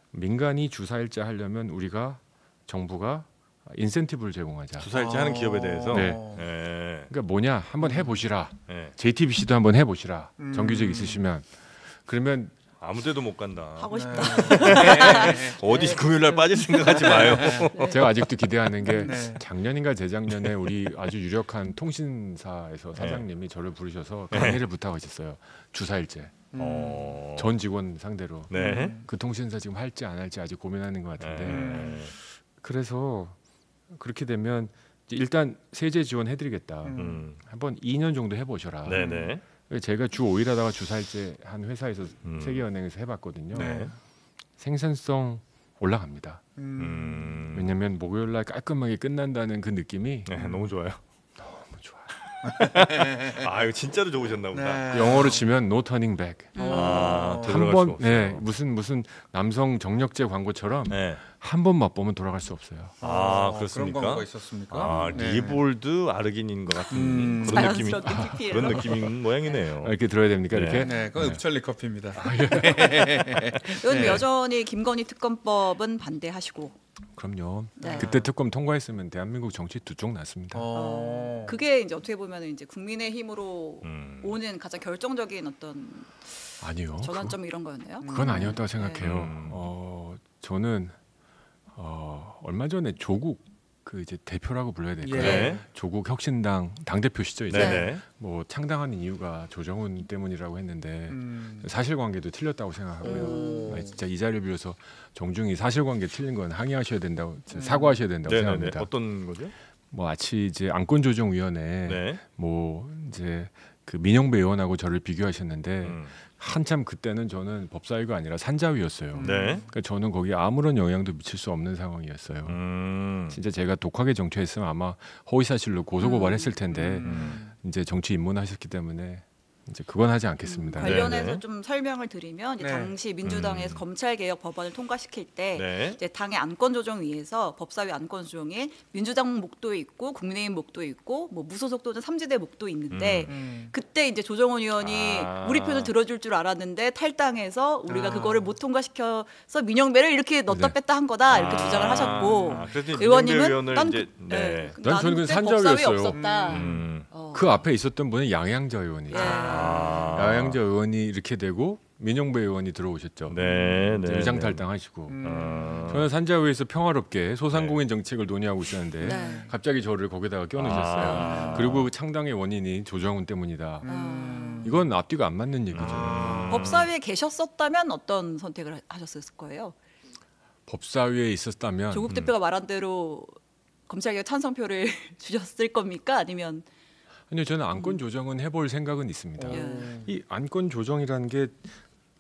B: 민간이 주사일제 하려면 우리가 정부가 인센티브를 제공하자.
D: 주사일제 하는 기업에 대해서.
B: 네.
D: 네.
B: 그러니까 뭐냐 한번 해보시라.
D: 네.
B: JTBC도 한번 해보시라. 정규직 있으시면. 그러면
D: 아무데도 못 간다.
A: 하고 싶다.
D: 어디 금요일날 빠질 생각하지 마요.
B: 제가 아직도 기대하는 게
C: 네.
B: 작년인가 재작년에 우리 아주 유력한 통신사에서 사장님이 저를 부르셔서 강의를 부탁하셨어요. 주사일제. 전 직원 상대로.
D: 네.
B: 그 통신사 지금 할지 안 할지 아직 고민하는 것 같은데.
D: 네.
B: 그래서 그렇게 되면 이제 일단 세제 지원해드리겠다. 한번 2년 정도 해보셔라.
D: 네네.
B: 제가 주 5일 하다가 주사일제 한 회사에서 세계은행에서 해봤거든요.
D: 네.
B: 생산성 올라갑니다. 왜냐하면 목요일날 깔끔하게 끝난다는 그 느낌이
D: 네, 너무 좋아요.
B: 너무 좋아요.
D: 아, 이거 진짜로 좋으셨나 보다.
B: 영어로 치면 no turning back.
D: 아,
B: 한번 무슨 남성 정력제 광고처럼
D: 네.
B: 한 번 맛보면 돌아갈 수 없어요.
D: 아,
C: 그런
D: 그렇습니까?
C: 광고가 있었습니까?
D: 아,
C: 네.
D: 리볼드 아르기닌인 것 같은 그런 느낌이
A: 자연스럽게 PPL 로.
D: 그런 느낌인 모양이네요.
B: 이렇게 들어야 됩니까?
D: 네.
B: 이렇게?
C: 네, 그건 읍철리 커피입니다.
A: 의원님
C: 네.
A: 여전히 김건희 특검법은 반대하시고.
B: 그럼요.
A: 네.
B: 그때 특검 통과했으면 대한민국 정치 두 쪽 났습니다.
A: 그게 이제 어떻게 보면 이제 국민의힘으로 오는 가장 결정적인 어떤
B: 아니요.
A: 전환점 이런 거였네요.
B: 그건 아니었다고 생각해요. 저는 얼마 전에 조국 그 이제 대표라고 불러야 될까요?
D: 네.
B: 조국 혁신당 당 대표시죠 이제.
D: 네네.
B: 뭐 창당하는 이유가 조정훈 때문이라고 했는데 사실관계도 틀렸다고 생각하고요. 진짜 이 자리를 빌어서 정중히 사실관계 틀린 건 항의하셔야 된다고 사과하셔야 된다고
D: 네네네.
B: 생각합니다.
D: 어떤 거죠?
B: 뭐 아치 이제 안건조정위원회
D: 네.
B: 뭐 이제 그 민영배 의원하고 저를 비교하셨는데 한참 그때는 저는 법사위가 아니라 산자위였어요.
D: 네.
B: 그러니까 저는 거기에 아무런 영향도 미칠 수 없는 상황이었어요. 진짜 제가 독하게 정치했으면 아마 허위사실로 고소고발했을 텐데 이제 정치 입문하셨기 때문에 이제 그건 하지 않겠습니다.
A: 관련해서
D: 네네.
A: 좀 설명을 드리면 이제
C: 네.
A: 당시 민주당에서 검찰개혁 법안을 통과시킬 때
D: 네.
A: 이제 당의 안건조정위에서 법사위 안건조정에 민주당 목도 있고 국민의힘 목도 있고 뭐 무소속 또는 삼지대 목도 있는데 그때 이제 조정원 의원이
D: 아.
A: 우리 편을 들어줄 줄 알았는데 탈당해서 우리가
C: 아.
A: 그거를 못 통과시켜서 민영배를 이렇게 넣었다
B: 네.
A: 뺐다 한 거다 이렇게 주장을 하셨고
D: 아, 그래서 이제
A: 의원님은
D: 의원을
A: 난
D: 이제
A: 그-
D: 네.
B: 난 저는
A: 그때
B: 산자위였어요.
A: 법사위 없었다.
B: 그 앞에 있었던 분은 양양자 의원이죠.
D: 아.
B: 양양자 의원이 이렇게 되고 민영배 의원이 들어오셨죠.
D: 네, 네.
B: 의장
D: 네.
B: 탈당하시고
D: 아.
B: 저는 산자위에서 평화롭게 소상공인 정책을 논의하고 있었는데
A: 네.
B: 갑자기 저를 거기다가 껴넣으셨어요.
D: 아.
B: 그리고 창당의 원인이 조정훈 때문이다. 이건 앞뒤가 안 맞는 얘기죠.
A: 법사위에 계셨었다면 어떤 선택을 하셨을 거예요?
B: 법사위에 있었다면
A: 조국 대표가 말한 대로 검찰개혁 찬성표를 주셨을 겁니까? 아니면
B: 아니요, 저는 안건 조정은 해볼 생각은 있습니다.
A: 예.
B: 이 안건 조정이라는 게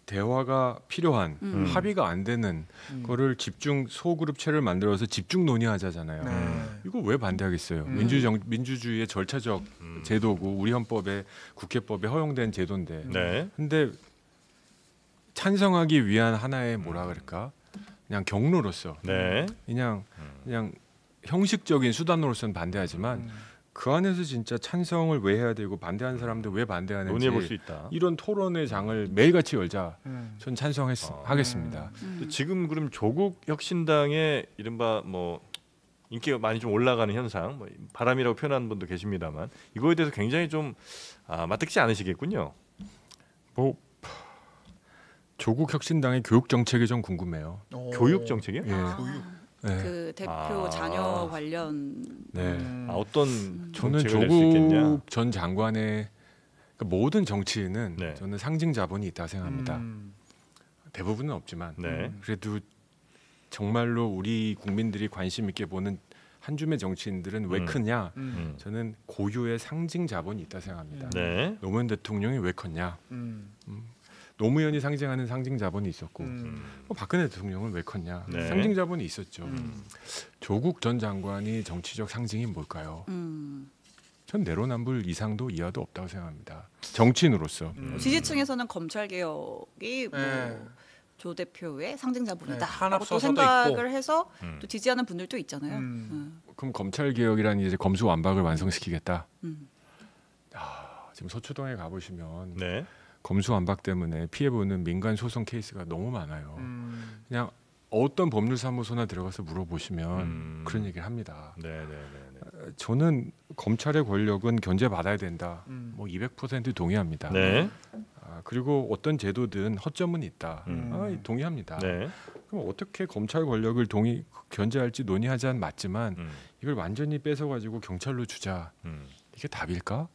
B: 대화가 필요한 합의가 안 되는 거를 집중 소그룹체를 만들어서 집중 논의하자잖아요.
C: 네.
B: 이거 왜 반대하겠어요? 민주주의의 절차적 제도고 우리 헌법에 국회법에 허용된 제도인데.
D: 네.
B: 근데 찬성하기 위한 하나의 뭐라 그럴까? 그냥 경로로서
D: 네.
B: 그냥 형식적인 수단으로서는 반대하지만 그 안에서 진짜 찬성을 왜 해야 되고 반대하는 사람들 왜 반대하는지
D: 논의해 볼 수 있다.
B: 이런 토론의 장을 매일같이 열자. 전 찬성하겠습니다.
D: 지금 그럼 조국 혁신당의 이른바 뭐 인기가 많이 좀 올라가는 현상, 뭐 바람이라고 표현하는 분도 계십니다만 이거에 대해서 굉장히 좀 맞득지 않으시겠군요.
B: 뭐 조국 혁신당의 교육 정책이 좀 궁금해요.
D: 교육 정책이요?
B: 예. 네.
A: 그 대표
D: 아.
A: 자녀 관련
B: 네.
D: 어떤
B: 저는
D: 정책을 낼 수 있겠냐?
B: 조국 전 장관의 그러니까 모든 정치인은
D: 네.
B: 저는 상징 자본이 있다 생각합니다. 대부분은 없지만
D: 네.
B: 그래도 정말로 우리 국민들이 관심 있게 보는 한 줌의 정치인들은 왜 크냐? 저는 고유의 상징 자본이 있다 생각합니다.
D: 네.
B: 노무현 대통령이 왜 컸냐? 노무현이 상징하는 상징 자본이 있었고 박근혜 대통령은 왜 컸냐?
D: 네.
B: 상징 자본이 있었죠. 조국 전 장관이 정치적 상징이 뭘까요? 전 내로남불 이상도 이하도 없다고 생각합니다. 정치인으로서.
A: 지지층에서는 검찰개혁이 뭐
C: 네.
A: 조 대표의 상징 자본이다.
C: 네,
A: 라고
C: 탄압소서도
A: 또 생각을
C: 있고.
A: 해서 또 지지하는 분들도 있잖아요.
B: 그럼 검찰 개혁이라는 이제 검수완박을 완성시키겠다.
A: 음.
B: 지금 서초동에 가보시면
D: 네.
B: 검수완박 때문에 피해 보는 민간 소송 케이스가 너무 많아요. 그냥 어떤 법률사무소나 들어가서 물어보시면 그런 얘기를 합니다.
D: 네, 네, 네.
B: 저는 검찰의 권력은 견제받아야 된다. 뭐 200% 동의합니다.
D: 네.
B: 그리고 어떤 제도든 허점은 있다. 동의합니다.
D: 네.
B: 그럼 어떻게 검찰 권력을 견제할지 논의하자는 맞지만 이걸 완전히 뺏어가지고 경찰로 주자. 이게 답일까?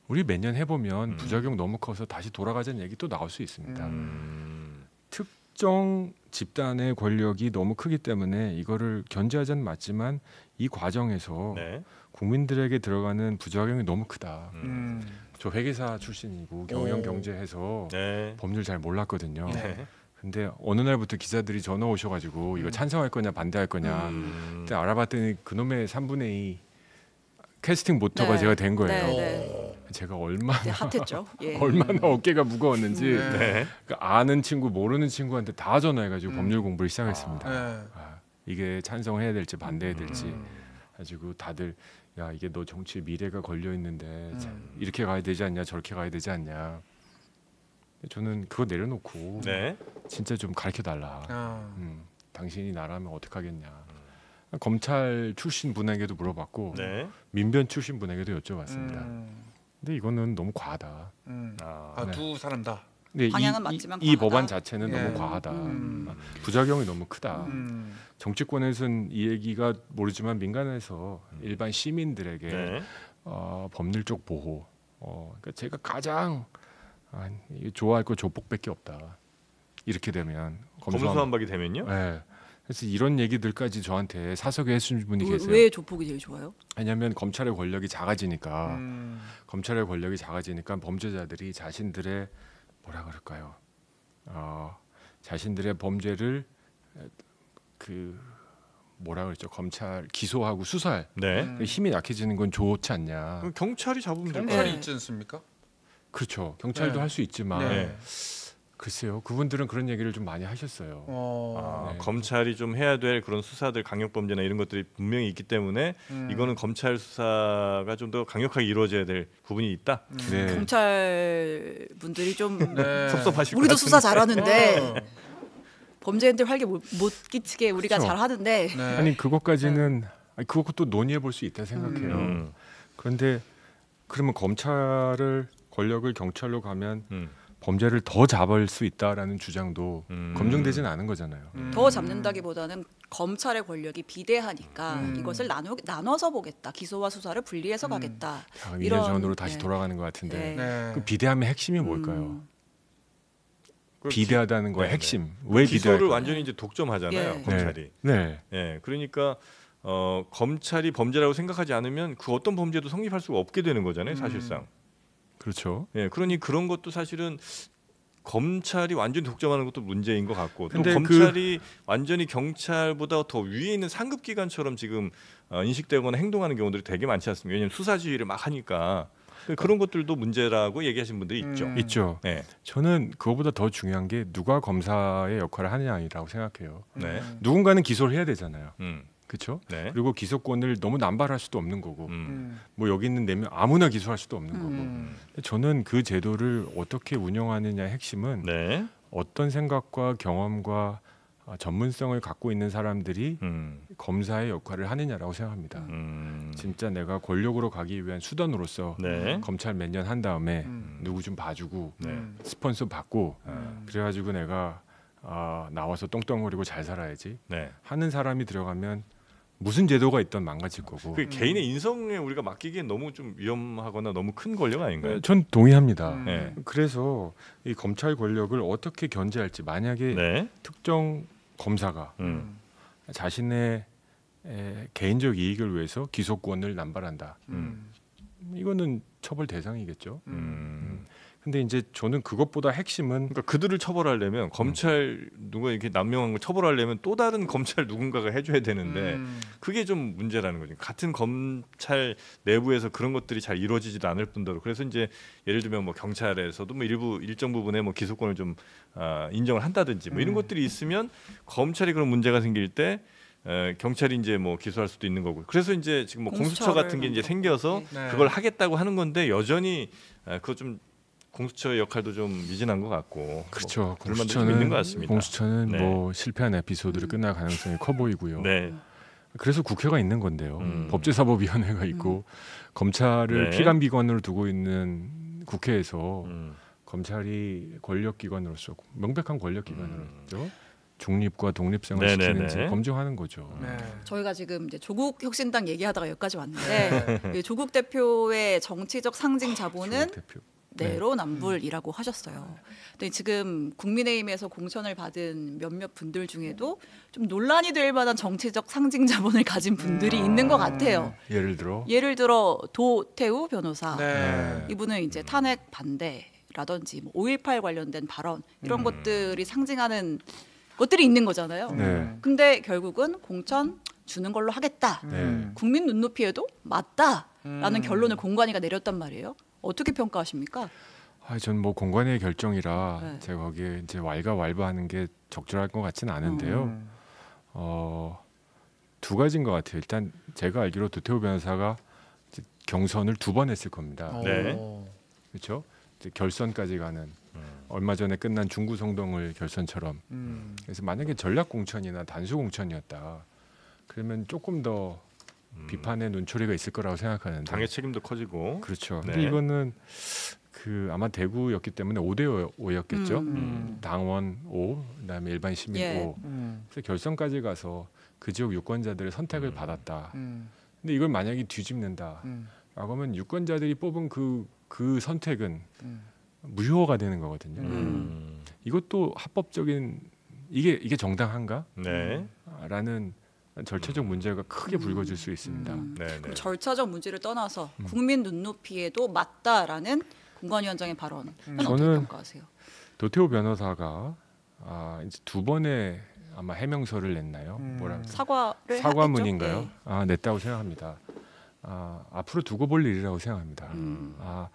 B: 우리 몇 년 해보면 부작용 너무 커서 다시 돌아가자는 얘기 또 나올 수 있습니다. 특정 집단의 권력이 너무 크기 때문에 이거를 견제하자는 맞지만 이 과정에서
D: 네.
B: 국민들에게 들어가는 부작용이 너무 크다. 저 회계사 출신이고 경영 경제해서
D: 네.
B: 법률 잘 몰랐거든요.
D: 네.
B: 근데 어느 날부터 기자들이 전화 오셔가지고 이거 찬성할 거냐 반대할 거냐. 그때 알아봤더니 그놈의 3분의 2 캐스팅 모터가
A: 네.
B: 제가 된 거예요.
A: 네, 네.
B: 제가 얼마나
A: 네, 핫했죠. 예.
B: 얼마나 어깨가 무거웠는지
D: 네.
B: 그러니까 아는 친구 모르는 친구한테 다 전화해가지고 법률 공부를 시작했습니다.
C: 네.
B: 이게 찬성해야 될지 반대해야 될지 가지고 다들 야 이게 너 정치 미래가 걸려 있는데 이렇게 가야 되지 않냐 저렇게 가야 되지 않냐. 저는 그거 내려놓고
D: 네.
B: 진짜 좀 가르쳐 달라.
C: 아.
B: 당신이 나라면 어떻게 하겠냐. 검찰 출신 분에게도 물어봤고
D: 네.
B: 민변 출신 분에게도 여쭤봤습니다. 근데 이거는 너무 과하다.
D: 아,
B: 네.
C: 두 사람 다.
B: 근데
A: 방향은 맞지만
B: 이
A: 과하다.
B: 법안 자체는
C: 예.
B: 너무 과하다. 부작용이 너무 크다.
C: 음.
B: 정치권에서는 이 얘기가 모르지만 민간에서 일반 시민들에게
D: 네.
B: 법률적 보호. 그러니까 제가 가장 좋아할 거 조폭밖에 없다. 이렇게 되면
D: 검수완박이 되면요?
B: 네. 그래서 이런 얘기들까지 저한테 사석에 해준 분이 계세요.
A: 왜 조폭이 제일 좋아요?
B: 왜냐하면 검찰의 권력이 작아지니까 검찰의 권력이 작아지니까 범죄자들이 자신들의 뭐라 그럴까요? 자신들의 범죄를 그 뭐라 그랬죠? 검찰 기소하고 수사할
D: 네.
B: 힘이 약해지는 건 좋지 않냐?
D: 그럼 경찰이 잡으면 될까요?
C: 경찰이
A: 네.
C: 있지 않습니까?
B: 그렇죠. 경찰도
C: 네.
B: 할 수 있지만
D: 네.
B: 글쎄요. 그분들은 그런 얘기를 좀 많이 하셨어요. 네.
D: 검찰이 좀 해야 될 그런 수사들 강력범죄나 이런 것들이 분명히 있기 때문에 이거는 검찰 수사가 좀 더 강력하게 이루어져야 될 부분이 있다.
B: 네.
A: 경찰 분들이 좀
C: 네.
D: 섭섭하실 것
A: 우리도
D: 같은데.
A: 수사 잘하는데
C: 어.
A: 범죄인들 활기 못 끼치게 우리가
B: 그렇죠.
A: 잘하는데
C: 네.
B: 아니 그것까지는 아니, 그것도 논의해 볼 수 있다 생각해요. 그런데 그러면 검찰을 권력을 경찰로 가면 범죄를 더 잡을 수 있다라는 주장도 검증되지는 않은 거잖아요.
A: 더 잡는다기보다는 검찰의 권력이 비대하니까 이것을 나눠서 보겠다. 기소와 수사를 분리해서 가겠다.
B: 2년 전으로 다시
A: 네.
B: 돌아가는 것 같은데
A: 네.
C: 네.
B: 그 비대함의 핵심이 뭘까요? 비대하다는 거의
D: 네네.
B: 핵심. 왜
D: 기소를
B: 비대할까요?
D: 완전히 이제 독점하잖아요.
A: 예.
D: 검찰이.
B: 네.
D: 예. 그러니까 검찰이 범죄라고 생각하지 않으면 그 어떤 범죄도 성립할 수가 없게 되는 거잖아요, 사실상.
B: 그렇죠.
D: 예. 그러니 그런 것도 사실은 검찰이 완전히 독점하는 것도 문제인 것 같고 또
B: 근데
D: 검찰이 완전히 경찰보다 더 위에 있는 상급 기관처럼 지금 인식되거나 행동하는 경우들이 되게 많지 않습니까? 왜냐하면 수사지휘를 막 하니까 그런 것들도 문제라고 얘기하신 분들이 있죠.
B: 있죠.
D: 네.
B: 저는 그거보다 더 중요한 게 누가 검사의 역할을 하느냐라고 생각해요.
D: 네.
B: 누군가는 기소를 해야 되잖아요. 그렇죠?
D: 네.
B: 그리고 기소권을 너무 남발할 수도 없는 거고 뭐 여기 있는 4명 아무나 기소할 수도 없는 거고 근데 저는 그 제도를 어떻게 운영하느냐의 핵심은
D: 네.
B: 어떤 생각과 경험과 전문성을 갖고 있는 사람들이 검사의 역할을 하느냐라고 생각합니다. 진짜 내가 권력으로 가기 위한 수단으로서
D: 네.
B: 검찰 몇 년 한 다음에 누구 좀 봐주고 스폰서 받고 그래가지고 내가 나와서 똥똥거리고 잘 살아야지
D: 네.
B: 하는 사람이 들어가면 무슨 제도가 있던 망가질 거고.
D: 그 개인의 인성에 우리가 맡기기엔 너무 좀 위험하거나 너무 큰 권력 아닌가요?
B: 전 동의합니다.
D: 네.
B: 그래서 이 검찰 권력을 어떻게 견제할지 만약에
D: 네.
B: 특정 검사가 자신의 개인적 이익을 위해서 기소권을 남발한다. 이거는 처벌 대상이겠죠. 근데 이제 저는 그것보다 핵심은
D: 그러니까 그들을 처벌하려면 검찰 누가 이렇게 남용한 걸 처벌하려면 또 다른 검찰 누군가가 해줘야 되는데 그게 좀 문제라는 거죠. 같은 검찰 내부에서 그런 것들이 잘 이루어지지도 않을 뿐더러 그래서 이제 예를 들면 뭐 경찰에서도 뭐 일정 부분의 뭐 기소권을 좀 인정을 한다든지 뭐 이런 것들이 있으면 검찰이 그런 문제가 생길 때 경찰이 이제 뭐 기소할 수도 있는 거고 그래서 이제 지금 뭐 공수처 같은 게 이제 생겨서
C: 네.
D: 그걸 하겠다고 하는 건데 여전히 그거 좀 공수처의 역할도 좀 미진한 것 같고
B: 그렇죠.
D: 불만도 좀 있는 것 같습니다.
B: 공수처는
D: 네.
B: 뭐 실패한 에피소드로 끝날 가능성이 커 보이고요.
D: 네.
B: 그래서 국회가 있는 건데요. 법제사법위원회가 있고 검찰을
D: 네.
B: 피감기관으로 두고 있는 국회에서 검찰이 권력기관으로서 명백한 권력기관으로서 중립과 독립성을
D: 네네네.
B: 지키는지 검증하는 거죠.
C: 네.
A: 저희가 지금 이제 조국 혁신당 얘기하다가 여기까지 왔는데 조국 대표의 정치적 상징 자본은
B: 조국 대표.
A: 내로남불이라고 하셨어요. 근데 지금 국민의힘에서 공천을 받은 몇몇 분들 중에도 좀 논란이 될 만한 정치적 상징 자본을 가진 분들이 있는 것 같아요.
B: 예를 들어
A: 예를 들어 도태우 변호사.
C: 네.
A: 이분은 이제 탄핵 반대라든지 뭐 5.18 관련된 발언 이런 것들이 상징하는 것들이 있는 거잖아요.
B: 네.
A: 근데 결국은 공천 주는 걸로 하겠다.
B: 네.
A: 국민 눈높이에도 맞다라는 결론을 공관위가 내렸단 말이에요. 어떻게 평가하십니까?
B: 전 뭐 공관의 결정이라
A: 네.
B: 제가 거기에 이제 왈가왈부하는 게 적절할 것 같지는 않은데요. 두 가지인 것 같아요. 일단 제가 알기로 도태우 변호사가 이제 경선을 2번 했을 겁니다.
D: 네.
B: 그렇죠? 이제 결선까지 가는 얼마 전에 끝난 중구성동을 결선처럼. 그래서 만약에 전략 공천이나 단수 공천이었다. 그러면 조금 더 비판의 눈초리가 있을 거라고 생각하는데.
D: 당의 책임도 커지고.
B: 그렇죠.
D: 네.
B: 근데 이거는 그 아마 대구였기 때문에 5대5였겠죠. 당원 5, 그다음에 일반 시민
A: 예.
B: 5. 그래서 결선까지 가서 그 지역 유권자들의 선택을 받았다. 근데 이걸 만약에 뒤집는다. 라고 하면 유권자들이 뽑은 그 선택은 무효가 되는 거거든요. 이것도 합법적인 이게 정당한가?
D: 네.
B: 없다라는 절차적 문제가 크게 불거질 수 있습니다.
D: 네, 네.
A: 그럼 절차적 문제를 떠나서 국민 눈높이에도 맞다라는 공관위원장의 발언은 어떻게
B: 저는
A: 평가하세요?
B: 도태우 변호사가 이제 2번의 아마 해명서를 냈나요?
A: 사과를
B: 사과문인가요?
A: 했죠?
B: 냈다고 생각합니다. 앞으로 두고 볼 일이라고 생각합니다.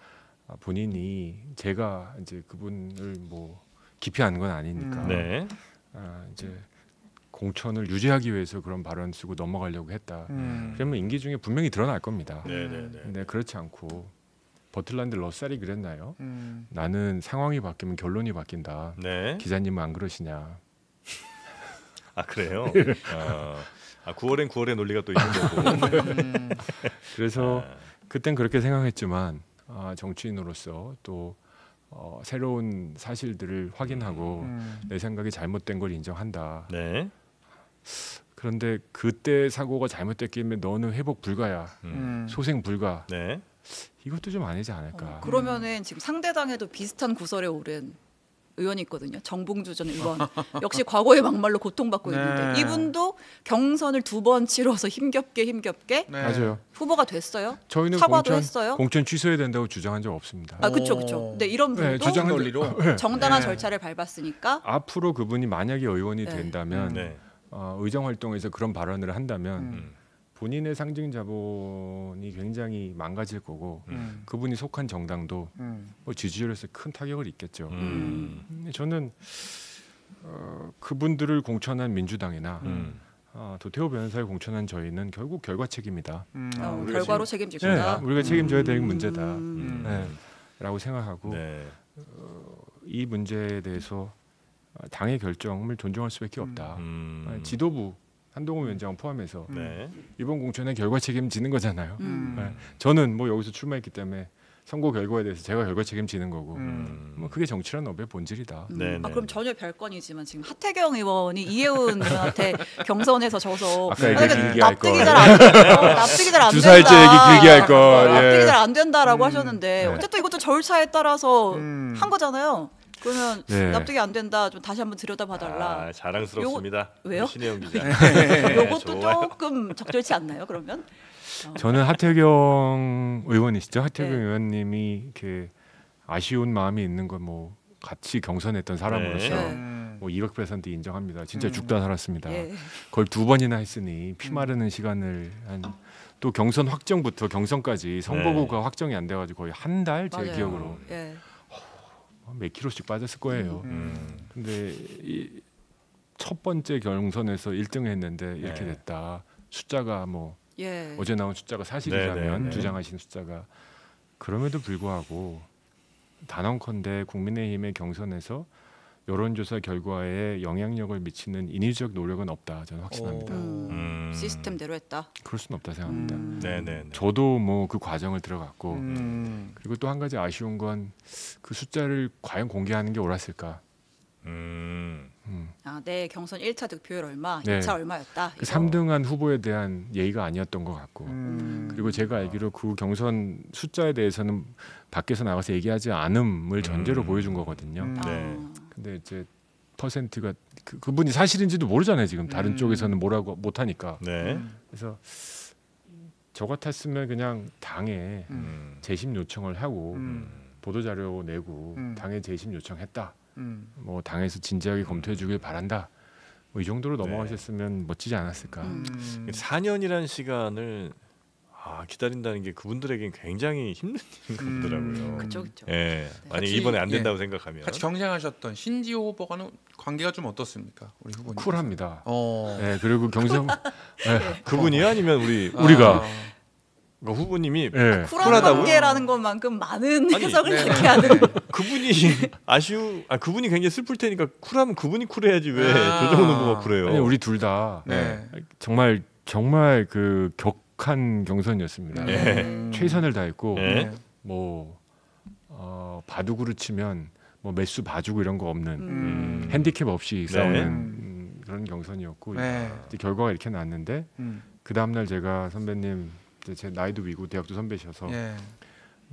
B: 본인이 제가 이제 그분을 뭐 기피하는 건 아니니까
D: 네.
B: 이제 공천을 유지하기 위해서 그런 발언 쓰고 넘어가려고 했다. 그러면 임기 중에 분명히 드러날 겁니다.
D: 네, 네, 네.
B: 근데 그렇지 않고 버틀란드 러셀이 그랬나요? 나는 상황이 바뀌면 결론이 바뀐다.
D: 네.
B: 기자님은 안 그러시냐?
D: 그래요? 9월엔 9월의 논리가 또 있는 거고.
B: 그래서 그땐 그렇게 생각했지만 정치인으로서 또 새로운 사실들을 확인하고 내 생각이 잘못된 걸 인정한다.
D: 네.
B: 그런데 그때 사고가 잘못됐기에 너는 회복 불가야, 소생 불가.
D: 네.
B: 이것도 좀 아니지 않을까.
A: 그러면은 지금 상대당에도 비슷한 구설에 오른 의원이 있거든요. 정봉주 전 의원. 역시 과거의 막말로 고통받고 있는데 이분도 경선을 2번 치러서 힘겹게
C: 네.
B: 맞아요.
A: 후보가 됐어요.
B: 저희는
A: 사과도 했어요.
B: 공천 취소해야 된다고 주장한 적 없습니다.
A: 그렇죠. 근데 이런 분도
C: 주장 논리로
A: 정당한
C: 네.
A: 절차를 밟았으니까
B: 앞으로 그분이 만약에 의원이
A: 네.
B: 된다면
D: 네.
B: 의정 활동에서 그런 발언을 한다면 본인의 상징 자본이 굉장히 망가질 거고 그분이 속한 정당도 뭐 지지율에서 큰 타격을 입겠죠. 저는 그분들을 공천한 민주당이나 도태우 변호사를 공천한 저희는 결국 결과 책임이다.
A: 결과로 책임질 거다.
B: 우리가 책임져야 될 문제다. 라고 생각하고
D: 네.
B: 이 문제에 대해서 당의 결정을 존중할 수밖에 없다. 지도부 한동훈 위원장 포함해서
D: 네.
B: 이번 공천의 결과 책임지는 거잖아요. 저는 뭐 여기서 출마했기 때문에 선거 결과에 대해서 제가 결과 책임지는 거고 뭐 그게 정치라는 업의 본질이다.
D: 네, 네.
A: 그럼 전혀 별건이지만 지금 하태경 의원이 이혜훈 의원한테 경선에서 져서
B: 아까 얘기 길게 할 걸.
A: 납득이 잘 안 된다.
B: 주사일제 얘기 길게 할 걸.
A: 납득이
B: 예.
A: 잘 안 된다라고 하셨는데
B: 네.
A: 어쨌든 이것도 절차에 따라서 한 거잖아요. 그러면
B: 네.
A: 납득이 안 된다. 좀 다시 한번 들여다봐달라.
D: 자랑스럽습니다.
A: 왜요?
D: 신혜영 기자.
A: 이것도
D: 좋아요.
A: 조금 적절치 않나요? 그러면?
B: 저는 하태경 의원이시죠. 하태경
A: 네.
B: 의원님이 이렇게 아쉬운 마음이 있는 건 뭐 같이 경선했던 사람으로서
A: 네.
B: 뭐 200% 인정합니다. 진짜 죽다 살았습니다.
A: 예.
B: 그걸 2번이나 했으니 피 마르는 시간을 또 경선 확정부터 경선까지 선거구가 확정이 안 돼가지고 거의 한 달 제
A: 맞아요.
B: 기억으로
A: 예.
B: 몇 킬로씩 빠졌을 거예요. 근데 이 첫 번째 경선에서 1등 했는데 이렇게
D: 네.
B: 됐다. 숫자가 뭐
A: 예.
B: 어제 나온 숫자가 사실이라면
D: 네.
B: 주장하신 숫자가 그럼에도 불구하고 단언컨대 국민의힘의 경선에서 여론조사 결과에 영향력을 미치는 인위적 노력은 없다. 저는 확신합니다.
A: 시스템대로 했다.
B: 그럴 수는 없다 생각합니다.
D: 네네.
B: 저도 뭐 그 과정을 들어갔고 그리고 또 한 가지 아쉬운 건 그 숫자를 과연 공개하는 게 옳았을까?
A: 내 경선 1차 득표율 얼마,
B: 네.
A: 2차 얼마였다.
B: 그 3등한 후보에 대한 예의가 아니었던 것 같고 그리고 제가 알기로 그 경선 숫자에 대해서는 밖에서 나가서 얘기하지 않음을 전제로 보여준 거거든요.
D: 네.
B: 근데 이제 퍼센트가 그분이 사실인지도 모르잖아요. 지금 다른 쪽에서는 뭐라고 못하니까.
D: 네.
B: 그래서 저 같았으면 그냥 당에 재심 요청을 하고 보도자료 내고 당에 재심 요청했다. 뭐 당에서 진지하게 검토해주길 바란다. 뭐 이 정도로 넘어가셨으면 멋지지 않았을까.
D: 4년이라는 시간을 기다린다는 게 그분들에겐 굉장히 힘든 일이더라고요.
A: 그렇죠.
D: 예. 만약
C: 같이,
D: 이번에 안 된다고 생각하면
C: 같이 경쟁하셨던 신지호 후보와는 관계가 좀 어떻습니까, 우리 후보님?
B: 쿨합니다.
C: 어.
B: 네, 그리고 경선
D: 그분이 아니면
B: 우리가
D: 그러니까 후보님이
B: 네.
A: 쿨한
D: 쿨하다고요?
A: 관계라는 것만큼 많은
D: 아니,
A: 해석을
C: 네.
A: 그렇게 하는.
D: 그분이 그분이 굉장히 슬플 테니까 쿨하면 그분이 쿨해야지 왜
C: 아.
D: 조정훈 후보가 쿨해요?
B: 아니, 우리 둘 다
C: 네.
B: 정말 그 격한 경선이었습니다. 최선을 다했고
D: 네.
B: 뭐 바둑으로 치면 뭐 매수 봐주고 이런 거 없는 핸디캡 없이 싸우는 그런 경선이었고
C: 네.
B: 이제 결과가 이렇게 났는데
C: 음.
B: 그 다음 날 제가 선배님 제 나이도 위고 대학도 선배셔서
C: 예.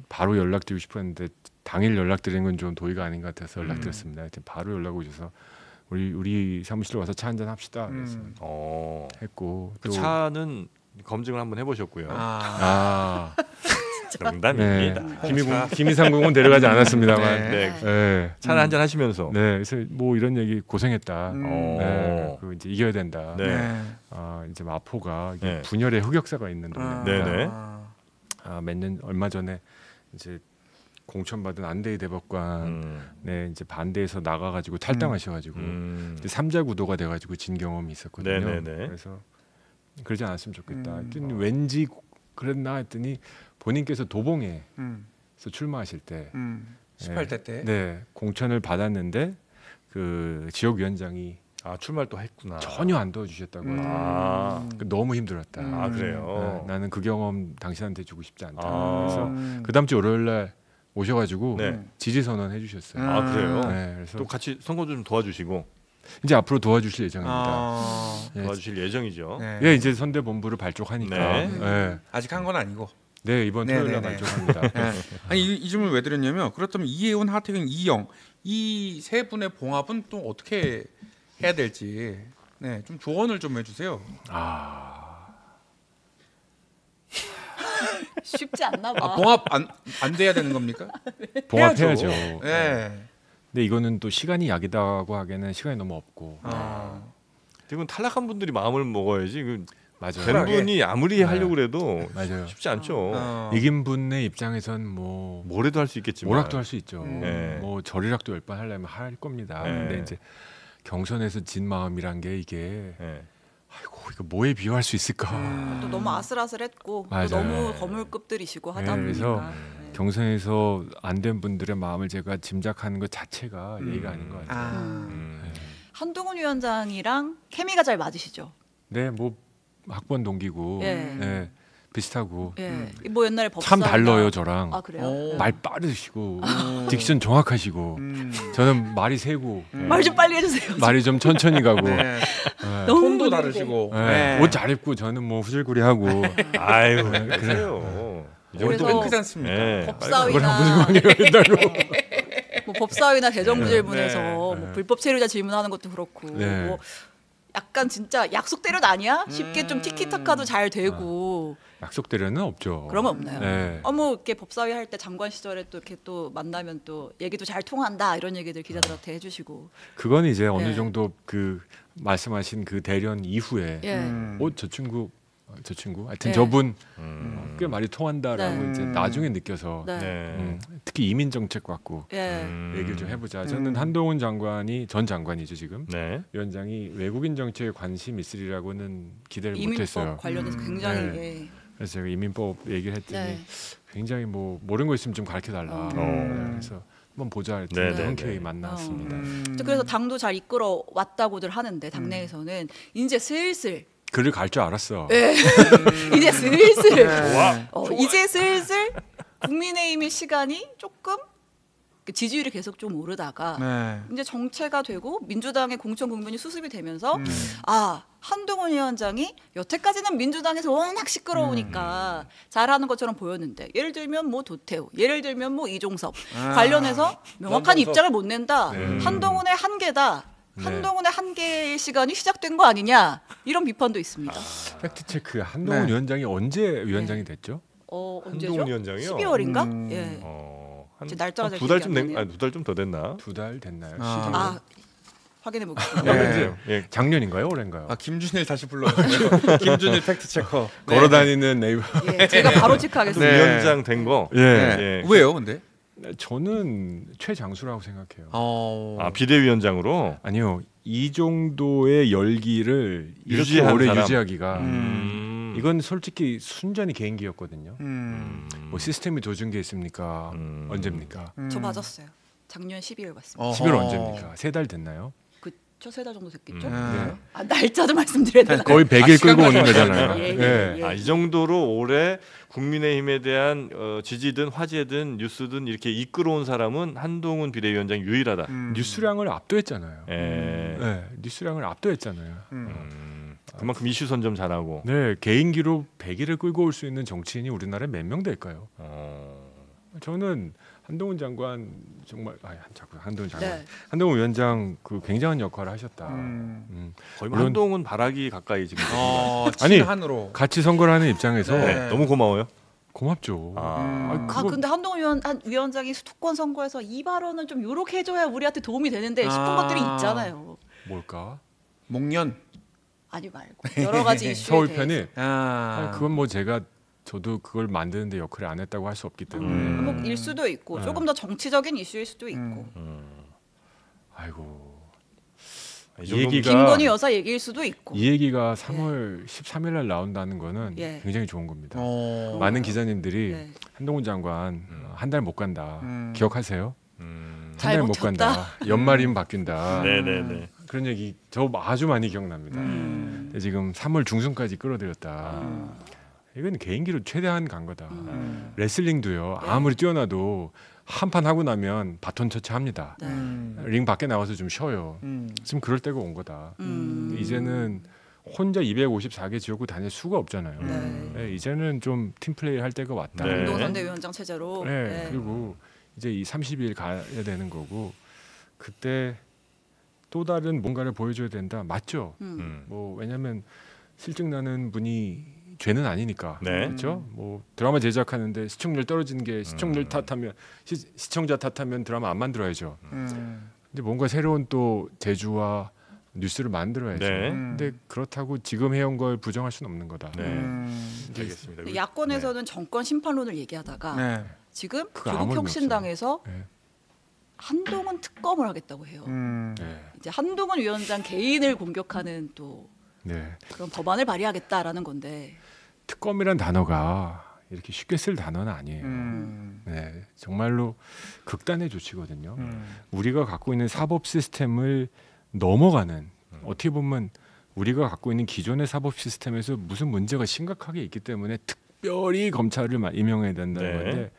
B: 바로 연락드리고 싶었는데 당일 연락드리는 건 좀 도의가 아닌 것 같아서 연락드렸습니다. 하여튼 바로 연락 오셔서 우리 사무실로 와서 차 한잔 합시다. 그래서 했고
D: 그
B: 또
D: 차는 검증을 한번 해보셨고요.
B: 네.
D: 농담입니다.
B: 김희상궁은 데려가지 않았습니다만
D: 네. 차를 한잔 하시면서.
B: 네, 그래서 뭐 이런 얘기 고생했다. 네, 그 이제 이겨야 된다.
D: 네.
B: 이제 마포가 이게
D: 네.
B: 분열의 흑역사가 있는 동네입니다.
D: 네네.
B: 몇 년 얼마 전에 이제 공천받은 안대희 대법관 네, 이제 반대해서 나가가지고 탈당하셔가지고 이제 삼자 구도가 돼가지고 진 경험이 있었거든요.
D: 네네네.
B: 그래서 그러지 않았으면 좋겠다. 했더니 왠지 그랬나 했더니 본인께서 도봉에서 출마하실 때
C: 18대 때.
B: 네, 공천을 받았는데 그 지역위원장이
D: 출마를 또 했구나.
B: 전혀 안 도와주셨다고 하더라고요. 너무 힘들었다.
D: 그래요.
B: 네, 나는 그 경험 당신한테 주고 싶지 않다.
D: 아.
B: 그래서 그 다음 주 월요일 날 오셔가지고
D: 네.
B: 지지 선언 해주셨어요.
D: 그래요.
B: 네, 그래서
D: 또 같이 선거 좀 도와주시고
B: 이제 앞으로 도와주실 예정입니다. 네.
D: 도와주실 예정이죠.
C: 네.
B: 예, 이제 선대본부를 발족하니까.
D: 네.
B: 네.
C: 아직 한 건 아니고.
B: 네, 이번 토요일 날
C: 네네네.
B: 발족합니다.
C: 네. 아니 이 질문을 왜 드렸냐면 그렇다면 이혜훈, 하태경, 이영 이 세 분의 봉합은 또 어떻게 해야 될지 네, 좀 조언을 좀 해주세요.
A: 쉽지 않나 봐.
C: 봉합 안 돼야 되는 겁니까?
B: 봉합해야죠.
C: 해야죠. 네.
B: 근데 이거는 또 시간이 약이다고 하기에는 시간이 너무 없고.
D: 이건 탈락한 분들이 마음을 먹어야지.
B: 맞아요.
D: 된 분이 아무리 하려고 그래도
B: 맞아요.
D: 쉽지 않죠.
B: 이긴 분의 입장에선 뭐
D: 뭐래도 할 수 있겠지만.
B: 뭐락도 할 수 있죠.
D: 네.
B: 뭐 절이락도 10번 하려면 할 겁니다.
D: 네.
B: 근데 이제 경선에서 진 마음이란 게 이게
D: 네.
B: 아이고 이거 뭐에 비유할 수 있을까?
A: 또 너무 아슬아슬했고
B: 맞아요.
A: 또 너무 거물급들이시고 하다
B: 네, 그래서
A: 보니까 네.
B: 경선에서 안 된 분들의 마음을 제가 짐작하는 것 자체가 예의가 아닌 것 같아요.
A: 한동훈 위원장이랑 케미가 잘 맞으시죠?
B: 네, 뭐 학번 동기고
A: 예.
B: 네, 비슷하고
A: 예. 뭐 옛날에
B: 참
A: 법사위나-
B: 달라요 저랑.
A: 아 그래요?
B: 말 빠르시고 딕션 정확하시고 저는 말이 세고
A: 말 좀 빨리 해주세요.
B: 말이 좀 천천히 가고
C: 네.
A: 너무
C: 톤도
A: 느리게.
C: 다르시고.
B: 네. 옷 잘 입고 저는 뭐 후질구리하고
D: 아유, 그래요.
C: 오늘도
A: 그래서-
C: 크지 않습니까?
D: 네.
A: 법사위나 뭐 법사위나 대정부질문에서
B: 네.
A: 뭐 불법 체류자 질문하는 것도 그렇고
B: 네.
A: 뭐 약간 진짜 약속 대련 아니야? 쉽게 좀 티키타카도 잘 되고
B: 약속대로는 없죠.
A: 그런 건 없나요?
B: 네.
A: 뭐 이렇게 법사위 할 때 장관 시절에 또 이렇게 또 만나면 또 얘기도 잘 통한다 이런 얘기들 기자들한테 해주시고
B: 그건 이제 어느
A: 네.
B: 정도 그 말씀하신 그 대련 이후에
A: 예.
B: 저 친구 하여튼
A: 네.
B: 저분 꽤 말이 통한다라고
A: 네.
B: 이제 나중에 느껴서
A: 네.
D: 네.
B: 특히 이민 정책 갖고
A: 예.
B: 얘기를 좀 해보자. 저는 한동훈 장관이 전 장관이죠 지금
D: 네.
B: 위원장이 외국인 정책에 관심 있으리라고는 기대를
A: 이민법
B: 못했어요.
A: 관련해서 굉장히
B: 네.
A: 예.
B: 그래서 제가 이민법 얘기를 했더니
A: 네.
B: 굉장히 뭐 모르는 거 있으면 좀 가르쳐 달라. 그래서 한번 보자 했더니
D: 네, 네,
B: 흔쾌히
D: 네.
B: 만났습니다.
A: 그래서 당도 잘 이끌어 왔다고들 하는데 당내에서는 이제 슬슬
B: 글을 갈 줄 알았어.
A: 이제 슬슬
C: 좋아.
A: 이제 슬슬 국민의힘의 시간이 조금 지지율이 계속 좀 오르다가
C: 네.
A: 이제 정체가 되고 민주당의 공천 국면이 수습이 되면서 아 한동훈 위원장이 여태까지는 민주당에서 워낙 시끄러우니까 잘하는 것처럼 보였는데 예를 들면 뭐 도태우, 예를 들면 뭐 이종섭 관련해서 명확한
C: 연동석.
A: 입장을 못 낸다. 한동훈의 한계다. 한동훈의 한계의 시간이 시작된 거 아니냐 이런 비판도 있습니다.
B: 팩트 체크 한동훈
C: 네.
B: 위원장이 언제 위원장이 됐죠?
A: 언제죠?
D: 한동훈 위원장이요?
A: 12월인가? 예.
D: 한
A: 날짜가 잘
D: 두 달 좀
A: 기억이 안 나네요.
D: 두 달 좀 더 됐나?
B: 2달 됐나요?
A: 아 확인해 보겠습니다.
C: 네.
D: 예.
B: 작년인가요? 올해인가요?
C: 김준일 다시 불러주세요. 김준일 팩트 체커.
B: 걸어다니는 네이버.
A: 예, 제가 바로 체크하겠습니다.
C: 네.
D: 위원장 된 거.
B: 예.
C: 네. 왜요, 근데?
B: 저는 최장수라고 생각해요.
C: 어.
D: 비대위원장으로.
B: 아니요, 이 정도의 열기를 이렇게
D: 유지한
B: 오래
D: 사람.
B: 유지하기가 이건 솔직히 순전히 개인기였거든요. 뭐 시스템이 도준 게 있습니까? 언제입니까?
A: 저 맞았어요. 작년 12월 봤습니다.
B: 11월 언제입니까? 3달 됐나요?
A: 그쵸, 3달 정도 됐겠죠?
B: 네.
A: 아, 날짜도 말씀드려야 되나요?
B: 거의 100일 끌고 오는
C: 시간까지
B: 거잖아요.
A: 예, 예,
B: 예.
A: 예.
D: 이 정도로 올해 국민의힘에 대한 지지든 화제든 뉴스든 이렇게 이끌어온 사람은 한동훈 비대위원장 유일하다.
B: 뉴스량을 압도했잖아요.
D: 예.
B: 네, 뉴스량을 압도했잖아요.
D: 그만큼 이슈 선점 잘하고.
B: 네, 개인기로 100일을 끌고 올 수 있는 정치인이 우리나라에 몇 명 될까요? 저는 한동훈 장관 정말 자꾸 한동훈 장관
A: 네.
B: 한동훈 위원장 그 굉장한 역할을 하셨다.
D: 거의
B: 물론-
D: 한동훈 바라기 가까이 지금.
B: 아니,
C: 친한으로.
B: 같이 선거를 하는 입장에서
C: 네.
D: 너무 고마워요.
B: 고맙죠.
D: 아.
B: 그거-
A: 근데 한동훈 위원장이 수도권 선거에서 이 발언은 좀 요렇게 해줘야 우리한테 도움이 되는데 싶은 것들이 있잖아요.
B: 뭘까?
C: 목련.
A: 아니 말고 여러 가지 이슈에
B: 서울
A: 대해서.
B: 편이
C: 아.
B: 그건 뭐 저도 그걸 만드는데 역할을 안 했다고 할 수 없기 때문에
A: 뭐 일 수도 있고
B: 네.
A: 조금 더 정치적인 이슈일 수도 있고
B: 아이고
D: 이
B: 이
D: 정도면-
B: 얘기가
A: 김건희 여사 얘기일 수도 있고.
B: 이 얘기가 3월 13일 날 나온다는 거는
A: 예.
B: 굉장히 좋은 겁니다.
C: 어.
B: 많은 기자님들이
A: 네.
B: 한동훈 장관 한 달 못 간다.
C: 음.
B: 기억하세요?
A: 잘
B: 한 달 못
A: 버텼다.
B: 간다. 연말이면 바뀐다.
D: 네네네.
B: 그런 얘기 저 아주 많이 기억납니다. 근데 지금 3월 중순까지 끌어들였다. 이건 개인기로 최대한 간 거다. 레슬링도요. 아무리 뛰어나도 한 판 하고 나면 바톤 터치합니다.
A: 네.
B: 링 밖에 나와서 좀 쉬어요. 지금 그럴 때가 온 거다. 이제는 혼자 254개 지역구 다닐 수가 없잖아요.
A: 네.
B: 네, 이제는 좀 팀플레이 할 때가 왔다.
D: 네.
A: 운동 선대위원장 체제로.
B: 네,
A: 네.
B: 그리고 이제 이 30일 가야 되는 거고 그때 또 다른 뭔가를 보여줘야 된다. 맞죠? 뭐 왜냐하면 실증 나는 분이 죄는 아니니까.
D: 네.
B: 그렇죠? 뭐 드라마 제작하는데 시청률 떨어지는 게 시청률 탓하면 시청자 탓하면 드라마 안 만들어야죠. 근데 뭔가 새로운 또 제주와 뉴스를 만들어야죠.
D: 네.
B: 근데 그렇다고 지금 해온 걸 부정할 수는 없는 거다.
D: 네. 알겠습니다.
A: 근데 야권에서는 정권 심판론을 얘기하다가
C: 네.
A: 지금
B: 그거 아무 의미
A: 조국혁신당에서
B: 네.
A: 한동훈 특검을 하겠다고 해요.
B: 네.
A: 이제 한동훈 위원장 개인을 공격하는 또
B: 네.
A: 그런 법안을 발의하겠다라는 건데.
B: 특검이란 단어가 이렇게 쉽게 쓸 단어는 아니에요. 네, 정말로 극단의 조치거든요. 우리가 갖고 있는 사법 시스템을 넘어가는 어떻게 보면 우리가 갖고 있는 기존의 사법 시스템에서 무슨 문제가 심각하게 있기 때문에 특별히 검찰을 임명해야 된다는
D: 네.
B: 건데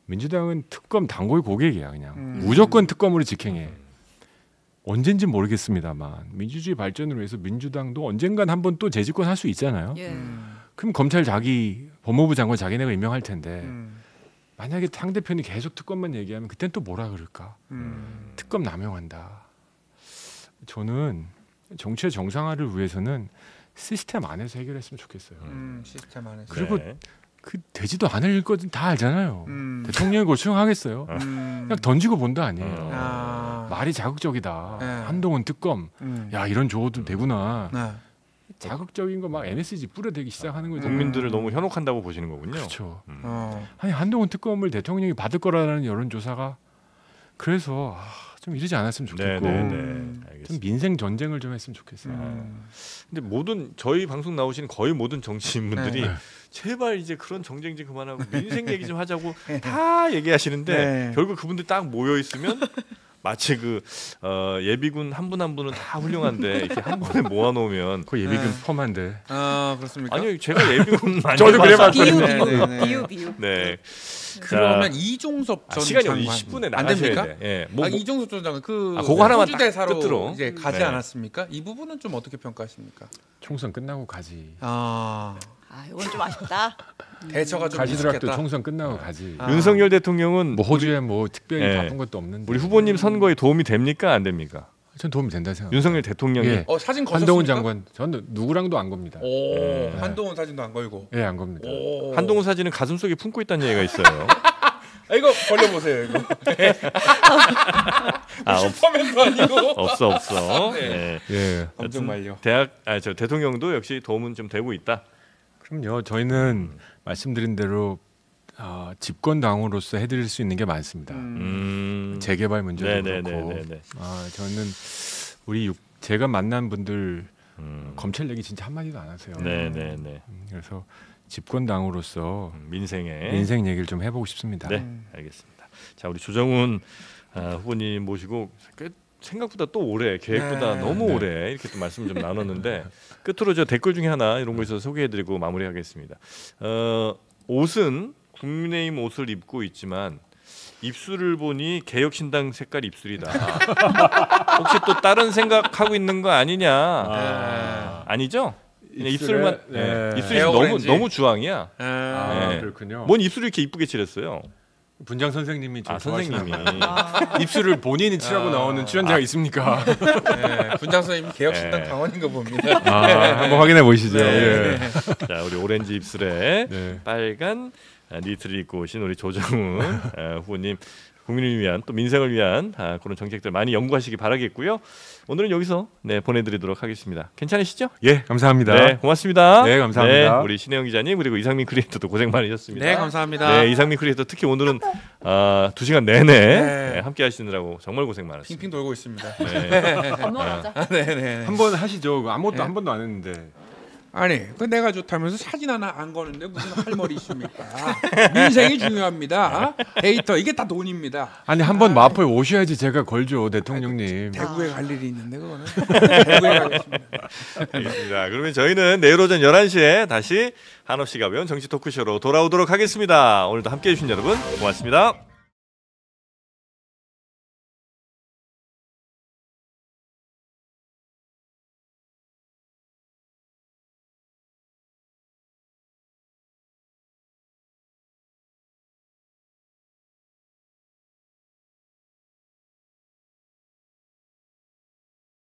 B: 민주당은 특검 단골 고객이야 그냥 무조건 특검으로 직행해. 언젠지 모르겠습니다만 민주주의 발전을 위해서 민주당도 언젠간 한번 또 재집권 할 수 있잖아요.
A: 예.
B: 그럼 검찰 자기 법무부 장관 자기네가 임명할 텐데 만약에 상대편이 계속 특검만 얘기하면 그땐 또 뭐라 그럴까? 특검 남용한다. 저는 정치의 정상화를 위해서는 시스템 안에서 해결했으면 좋겠어요.
C: 시스템 안에서.
B: 그리고
D: 네.
B: 그 되지도 않을 거든 다 알잖아요. 대통령이 그걸 수용하겠어요? 그냥 던지고 본다 아니에요.
C: 아.
B: 말이 자극적이다.
C: 네.
B: 한동훈 특검. 야 이런 조어도 되구나.
C: 네.
B: 자극적인 거 막 MSG 뿌려대기 시작하는 거죠.
D: 국민들을 너무 현혹한다고 보시는 거군요.
B: 그렇죠.
C: 어.
B: 아니 한동훈 특검을 대통령이 받을 거라는 여론조사가 그래서 좀 이러지 않았으면 좋겠고
D: 네네네.
B: 좀
D: 알겠습니다.
B: 민생 전쟁을 좀 했으면 좋겠어요.
D: 근데 모든 저희 방송 나오시는 거의 모든 정치인분들이
B: 네.
D: 제발 이제 그런 정쟁 좀 그만하고 민생 얘기 좀 하자고 다 얘기하시는데
C: 네.
D: 결국 그분들 딱 모여 있으면 마치 그 예비군 한 분 한 분은 다 훌륭한데 이렇게 한 번에 모아놓으면
B: 그 예비군
C: 네.
B: 펌한데
C: 아 그렇습니까?
D: 아니요 제가 예비군 많이
B: 저도 그래
D: 해봐서-
A: 비유
C: 네, 네, 네.
A: 비유.
D: 네.
C: 그러면
D: 자,
C: 이종섭 전
D: 시간이
C: 장관
D: 20분에
C: 안
D: 나가셔야
C: 됩니까?
D: 돼. 예. 뭐,
C: 이종섭 전 장관 그
D: 그거 하나만 딱
C: 호주대사로
D: 끝으로.
C: 이제 가지
D: 네.
C: 않았습니까? 이 부분은 좀 어떻게 평가하십니까?
B: 총선 끝나고 가지.
C: 아
A: 아, 이건 좀 아쉽다.
C: 대처가 좀
B: 가시더라도
C: 미숙했다.
B: 총선 끝나고 가지.
C: 아.
D: 윤석열 대통령은
B: 뭐 호주에 뭐 특별히
D: 네.
B: 바쁜 것도 없는데.
D: 우리 후보님 선거에 도움이 됩니까 안 됩니까?
B: 전 도움이 된다 생각.
D: 윤석열 대통령이
B: 예.
C: 사진 거셨습니까?
B: 한동훈 장관 저는 누구랑도 안 겁니다.
C: 오
D: 네.
C: 한동훈 사진도 안 걸고.
B: 예, 안 겁니다.
C: 오.
D: 한동훈 사진은 가슴 속에 품고 있다는 얘기가 있어요.
C: 아, 이거 벌려보세요 이거. 슈퍼맨도 아니고.
D: 없어.
C: 네.
D: 네.
B: 예.
C: 엄청 말려.
D: 저 대통령도 역시 도움은 좀 되고 있다.
B: 그럼요. 저희는 말씀드린 대로 집권당으로서 해드릴 수 있는 게 많습니다. 재개발 문제도 그렇고.
D: 네네네네.
B: 저는 제가 만난 분들 검찰 얘기 진짜 한 마디도 안 하세요.
D: 네네네.
B: 그래서 집권당으로서
D: 민생에.
B: 인생 얘기를 좀 해보고 싶습니다.
D: 네, 알겠습니다. 자, 우리 조정훈 후보님 모시고 생각보다 또 오래 계획보다
C: 네.
D: 너무
B: 네.
D: 오래 이렇게 또 말씀 좀 나눴는데 끝으로 저 댓글 중에 하나 이런 거 있어서 소개해드리고 마무리하겠습니다. 옷은 국민의힘 옷을 입고 있지만 입술을 보니 개혁신당 색깔 입술이다. 혹시 또 다른 생각하고 있는 거 아니냐? 아니죠? 그냥 입술만
B: 네.
D: 입술이
C: 에어 오렌지.
D: 너무 주황이야.
C: 아,
D: 네.
B: 그렇군요.
D: 뭔 입술을 이렇게 이쁘게 칠했어요?
B: 분장 선생님이 좀
D: 선생님이
B: 입술을 본인이 칠하고 나오는 출연자가 있습니까?
C: 네, 분장 선생님 개혁신당
D: 네.
C: 당원인 거 봅니다.
B: 한번 확인해 보시죠.
D: 네.
B: 예.
D: 자, 우리 오렌지 입술에
B: 네.
D: 빨간 니트를 입고 오신 우리 조정훈 후보님, 국민을 위한 또 민생을 위한 그런 정책들 많이 연구하시기 바라겠고요. 오늘은 여기서 보내드리도록 하겠습니다. 괜찮으시죠?
B: 예, 감사합니다.
D: 네, 고맙습니다.
B: 네, 감사합니다.
D: 우리 신혜영 기자님 그리고 이상민 크리에이터도 고생 많으셨습니다.
C: 네, 감사합니다.
D: 네, 이상민 크리에이터 특히 오늘은 2시간 내내
C: 네.
D: 함께 하시느라고 정말 고생 많았습니다.
C: 핑핑 돌고 있습니다.
D: 네.
A: 건너가자.
C: 네네.
B: 한번 하시죠. 아무것도
C: 네.
B: 한 번도 안 했는데.
C: 아니, 그 내가 좋다면서 사진 하나 안 거는데 무슨 할 말이 있습니까? 민생이 중요합니다. 데이터 이게 다 돈입니다.
B: 아니 한 번 마포에 오셔야지 제가 걸죠, 대통령님.
C: 대구에 갈 일이 있는데 그거는 대구에 가겠습니다.
D: 알겠습니다. 그러면 저희는 내일 오전 11시에 다시 한없이 가벼운 정치 토크쇼로 돌아오도록 하겠습니다. 오늘도 함께해 주신 여러분 고맙습니다.